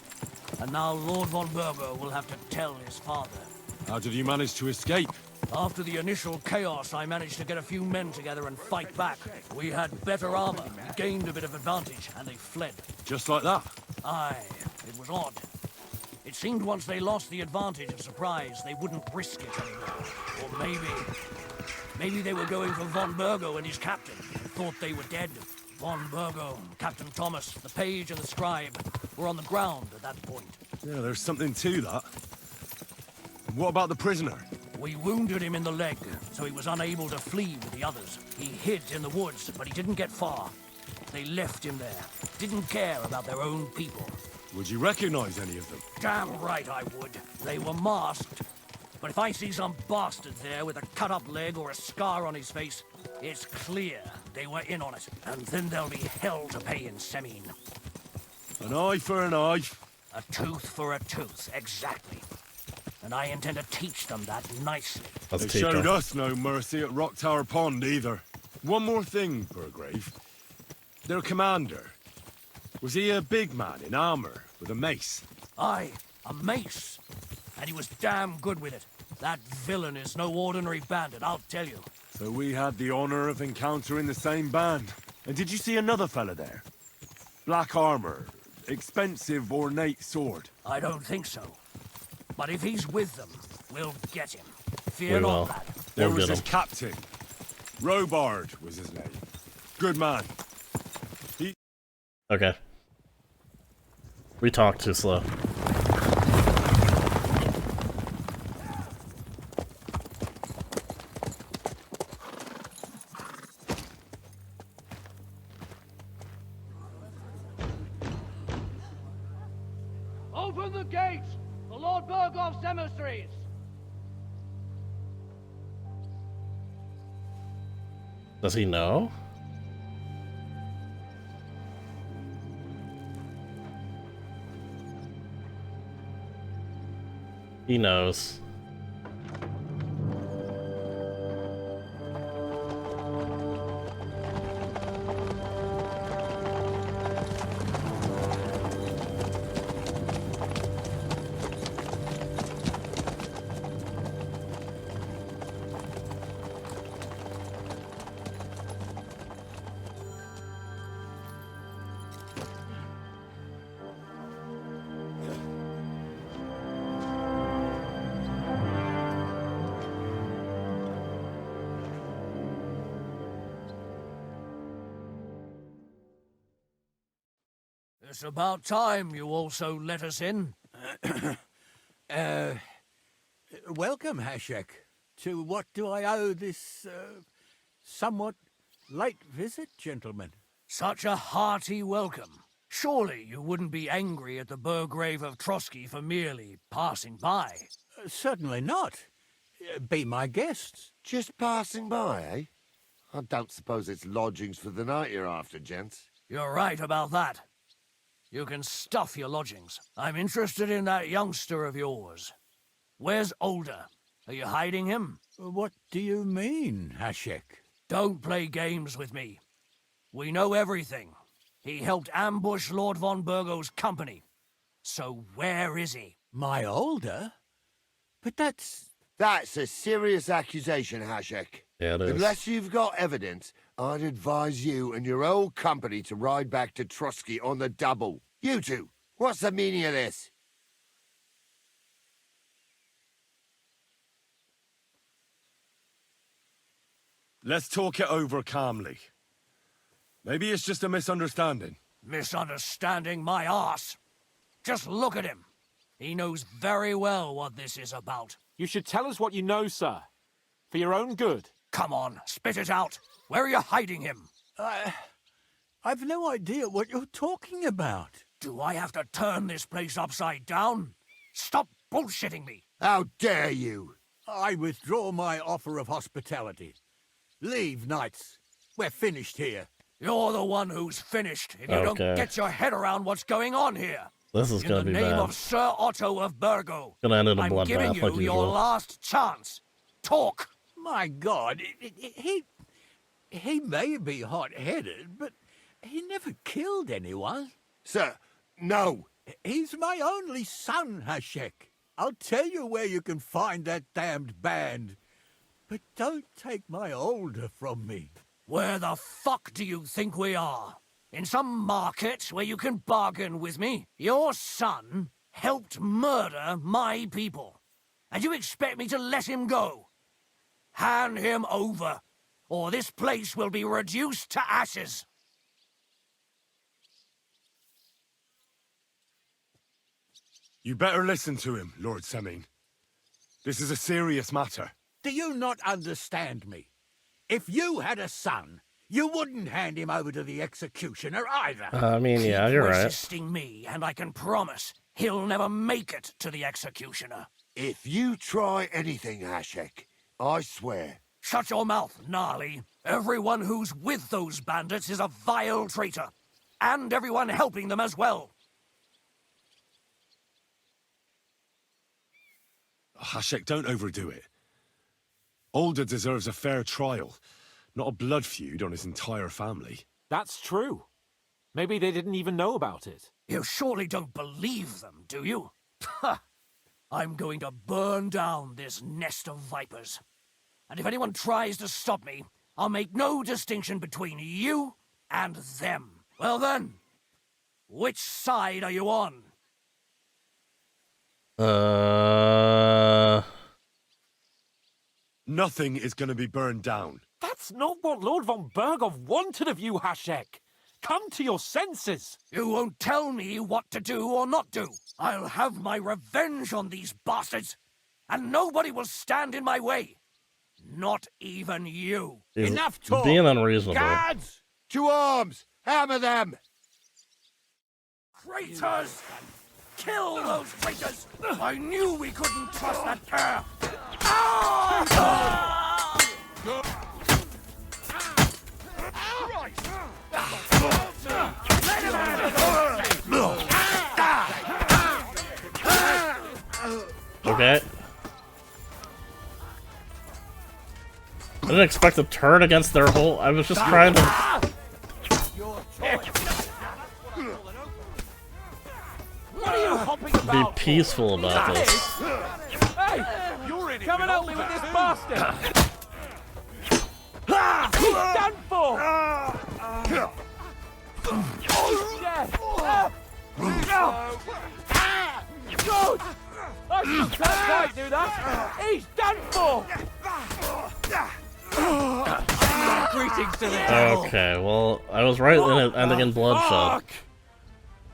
And now Lord von Burgo will have to tell his father. How did you manage to escape? After the initial chaos, I managed to get a few men together and fight back. We had better armor, gained a bit of advantage, and they fled. Just like that? Aye, it was odd. It seemed once they lost the advantage of surprise, they wouldn't risk it anymore. Or maybe they were going for von Burgo and his captain, and thought they were dead. Von Burgo, Captain Thomas, the page and the scribe were on the ground at that point. Yeah, there's something to that. And what about the prisoner? We wounded him in the leg, so he was unable to flee with the others. He hid in the woods, but he didn't get far. They left him there. Didn't care about their own people. Would you recognize any of them? Damn right I would. They were masked. But if I see some bastard there with a cut-up leg or a scar on his face, it's clear they were in on it. And then there'll be hell to pay in Semine. An eye for an eye, A tooth for a tooth, exactly. And I intend to teach them that nicely. They showed us no mercy at Rock Tower Pond either. One more thing, Burgrave. Their commander. Was he a big man in armor with a mace? Aye, a mace. And he was damn good with it. That villain is no ordinary bandit, I'll tell you. So we had the honor of encountering the same band. And did you see another fella there? Black armor, expensive ornate sword. I don't think so. But if he's with them, we'll get him. Fear not, lad. There was his captain. Robard was his name. Good man. Okay. We talk too slow. Open the gates! The Lord Burgoff's emissaries! Does he know? He knows. It's about time you also let us in. Welcome, Hashek. To what do I owe this, somewhat late visit, gentlemen? Such a hearty welcome. Surely you wouldn't be angry at the Burgrave of Trotsky for merely passing by? Certainly not. Be my guests. Just passing by, eh? I don't suppose it's lodgings for the night you're after, gents. You're right about that. You can stuff your lodgings. I'm interested in that youngster of yours. Where's Older? Are you hiding him? What do you mean, Hashek? Don't play games with me. We know everything. He helped ambush Lord von Burgo's company. So where is he? My Older? But that's a serious accusation, Hashek. Yeah, it is. Unless you've got evidence, I'd advise you and your old company to ride back to Trotsky on the double. You two, what's the meaning of this? Let's talk it over calmly. Maybe it's just a misunderstanding. Misunderstanding my arse. Just look at him. He knows very well what this is about. You should tell us what you know, sir. For your own good. Come on, spit it out. Where are you hiding him? I've no idea what you're talking about. Do I have to turn this place upside down? Stop bullshitting me. How dare you? I withdraw my offer of hospitality. Leave, knights. We're finished here. You're the one who's finished if you don't get your head around what's going on here. This is gonna be bad. In the name of Sir Otto of Burgo, Gonna end in a I'm bloodbath giving you like your usual. last chance. Talk. My God, he may be hot-headed, but he never killed anyone. Sir, no. He's my only son, Hashek. I'll tell you where you can find that damned band. But don't take my Older from me. Where the fuck do you think we are? In some market where you can bargain with me? Your son helped murder my people. And you expect me to let him go? Hand him over, or this place will be reduced to ashes. You better listen to him, Lord Seming. This is a serious matter. Do you not understand me? If you had a son, you wouldn't hand him over to the executioner either. I mean, yeah, you're right. Resisting me, and I can promise he'll never make it to the executioner. If you try anything, Hashek, I swear. Shut your mouth, Gnarly. Everyone who's with those bandits is a vile traitor. And everyone helping them as well. Hashek, don't overdo it. Older deserves a fair trial, not a blood feud on his entire family. That's true. Maybe they didn't even know about it. You surely don't believe them, do you? Ha! I'm going to burn down this nest of vipers. And if anyone tries to stop me, I'll make no distinction between you and them. Well then, which side are you on? Nothing is going to be burned down. That's not what Lord von Berghoff wanted of you, Hashek. Come to your senses. You won't tell me what to do or not do. I'll have my revenge on these bastards, and nobody will stand in my way. Not even you. He's Enough talk. being unreasonable. Guards! To arms! Hammer them! Traitors! Kill those traitors! I knew we couldn't trust that pair! Okay. I didn't expect to turn against their whole. I was just trying to What are you hopping be about? peaceful about this. Hey! You're in it. Come and help me with this bastard! He's done for! Good! I should quite do that! He's done for! Greetings to the devil! Okay, well, I was right in it ending in bloodshed. Fuck!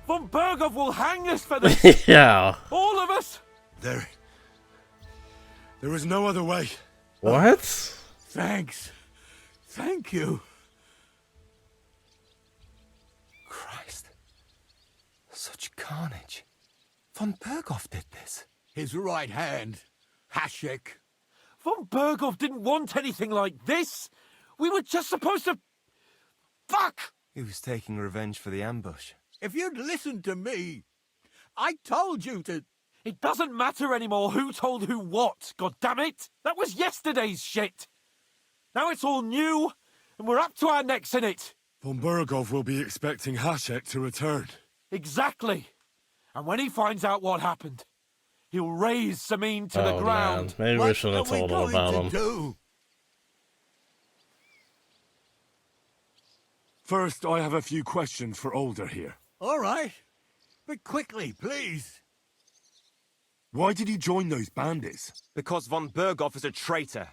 Von Berghoff will hang us for this! Yeah. All of us! There is no other way. What? Thanks. Thank you. Christ. Such carnage. Von Berghoff did this. His right hand, Hashek. Von Berghoff didn't want anything like this! We were just supposed to... Fuck! He was taking revenge for the ambush. If you'd listened to me, I told you to... It doesn't matter anymore who told who what, goddammit! That was yesterday's shit! Now it's all new, and we're up to our necks in it! Von Berghoff will be expecting Hashek to return. Exactly! And when he finds out what happened, he'll raise Samin to the ground. Man. Maybe we shouldn't have told him about him. First, I have a few questions for Older here. All right. But quickly, please. Why did you join those bandits? Because von Berghoff is a traitor.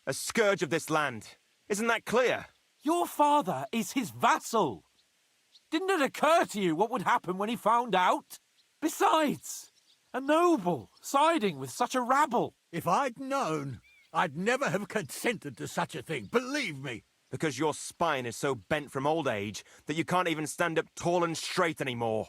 A scourge of this land. Isn't that clear? Your father is his vassal. Didn't it occur to you what would happen when he found out? Besides, a noble siding with such a rabble. If I'd known, I'd never have consented to such a thing, believe me. Because your spine is so bent from old age that you can't even stand up tall and straight anymore.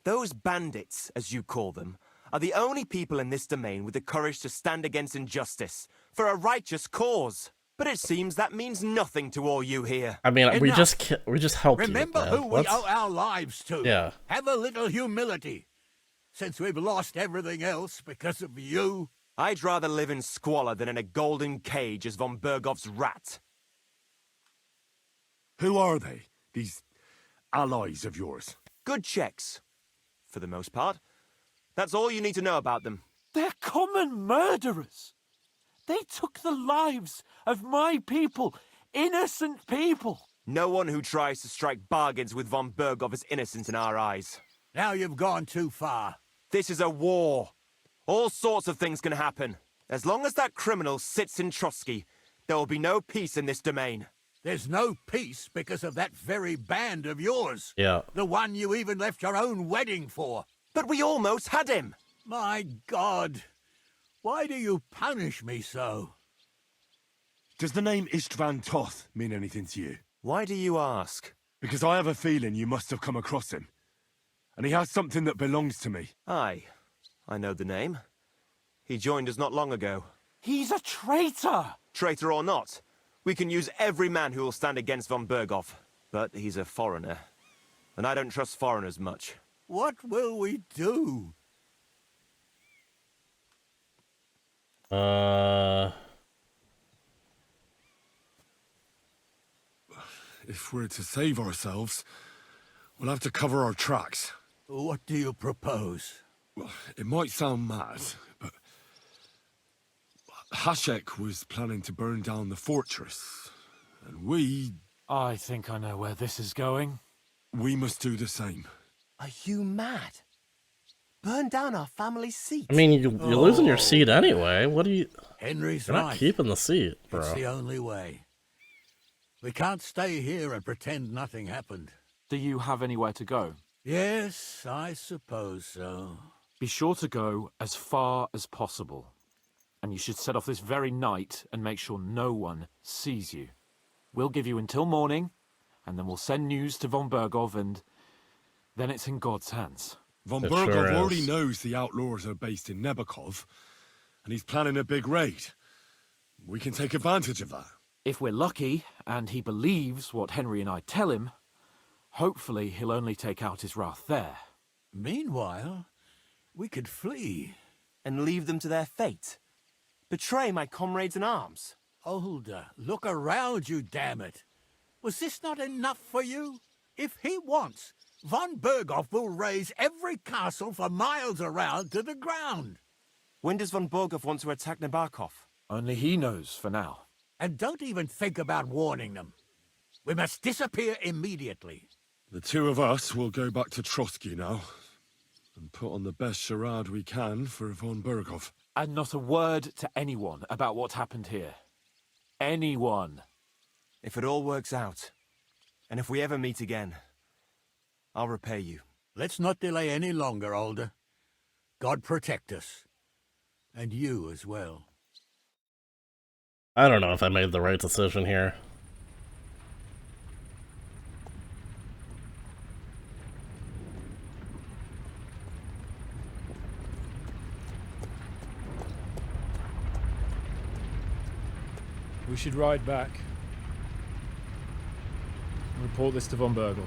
Those bandits, as you call them, are the only people in this domain with the courage to stand against injustice for a righteous cause. But it seems that means nothing to all you here. I mean, we Enough. just helped Remember you. who we owe our lives to. Yeah. Have a little humility. Since we've lost everything else because of you. I'd rather live in squalor than in a golden cage as von Berghoff's rat. Who are they, these allies of yours? Good checks, for the most part. That's all you need to know about them. They're common murderers. They took the lives of my people, innocent people. No one who tries to strike bargains with von Berghoff is innocent in our eyes. Now you've gone too far. This is a war. All sorts of things can happen. As long as that criminal sits in Trotsky, there will be no peace in this domain. There's no peace because of that very band of yours. Yeah. The one you even left your own wedding for. But we almost had him. My God. Why do you punish me so? Does the name Istvan Toth mean anything to you? Why do you ask? Because I have a feeling you must have come across him. And he has something that belongs to me. Aye. I know the name. He joined us not long ago. He's a traitor! Traitor or not, we can use every man who will stand against von Berghoff. But he's a foreigner. And I don't trust foreigners much. What will we do? If we're to save ourselves, we'll have to cover our tracks. What do you propose? Well, it might sound mad, but Hashek was planning to burn down the fortress, and we... I think I know where this is going. We must do the same. Are you mad? Burn down our family seat? I mean, you're losing your seat anyway. What do you... Henry's You're not right. keeping the seat, bro. It's the only way. We can't stay here and pretend nothing happened. Do you have anywhere to go? Yes, I suppose so. Be sure to go as far as possible. And you should set off this very night and make sure no one sees you. We'll give you until morning, and then we'll send news to von Bergov, and then it's in God's hands. Von Bergov already knows the outlaws are based in Nebakov, and he's planning a big raid. We can take advantage of that. If we're lucky, and he believes what Henry and I tell him, hopefully he'll only take out his wrath there. Meanwhile, we could flee. And leave them to their fate? Betray my comrades in arms? Older, look around you, damn it. Was this not enough for you? If he wants, von Bergov will raise every castle for miles around to the ground. When does von Bergov want to attack Nabokov? Only he knows for now. And don't even think about warning them. We must disappear immediately. The two of us will go back to Trotsky now, and put on the best charade we can for von Bergov. And not a word to anyone about what happened here. Anyone. If it all works out, and if we ever meet again, I'll repay you. Let's not delay any longer, Alder. God protect us. And you as well. I don't know if I made the right decision here. We should ride back. Report this to von Bergel.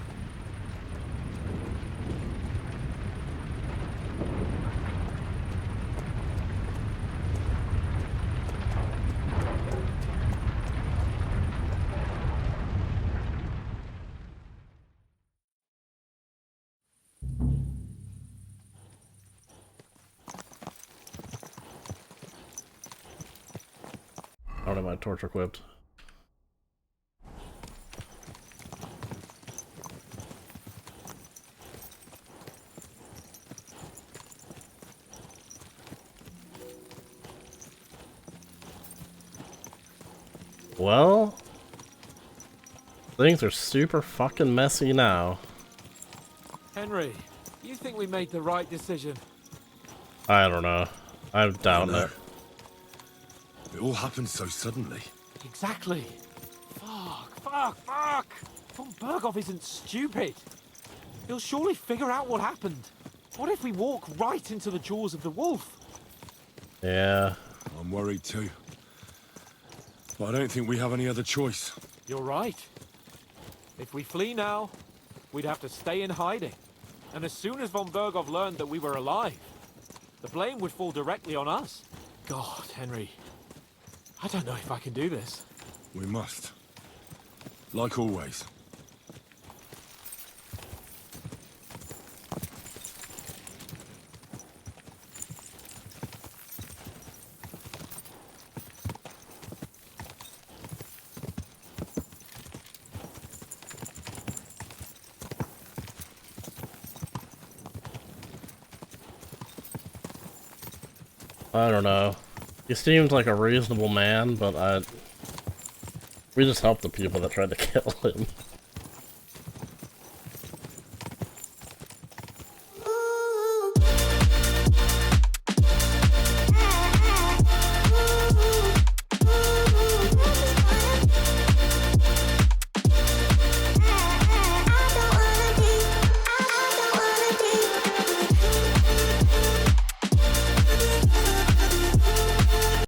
I don't have my torch equipped. Well, things are super fucking messy now. Henry, you think we made the right decision? I don't know. I'm doubting it. It all happened so suddenly. Exactly. Fuck. Von Bergov isn't stupid. He'll surely figure out what happened. What if we walk right into the jaws of the wolf? Yeah. I'm worried too. But I don't think we have any other choice. You're right. If we flee now, we'd have to stay in hiding. And as soon as von Bergov learned that we were alive, the blame would fall directly on us. God, Henry. I don't know if I can do this. We must. Like always. I don't know. He seems like a reasonable man, but we just helped the people that tried to kill him.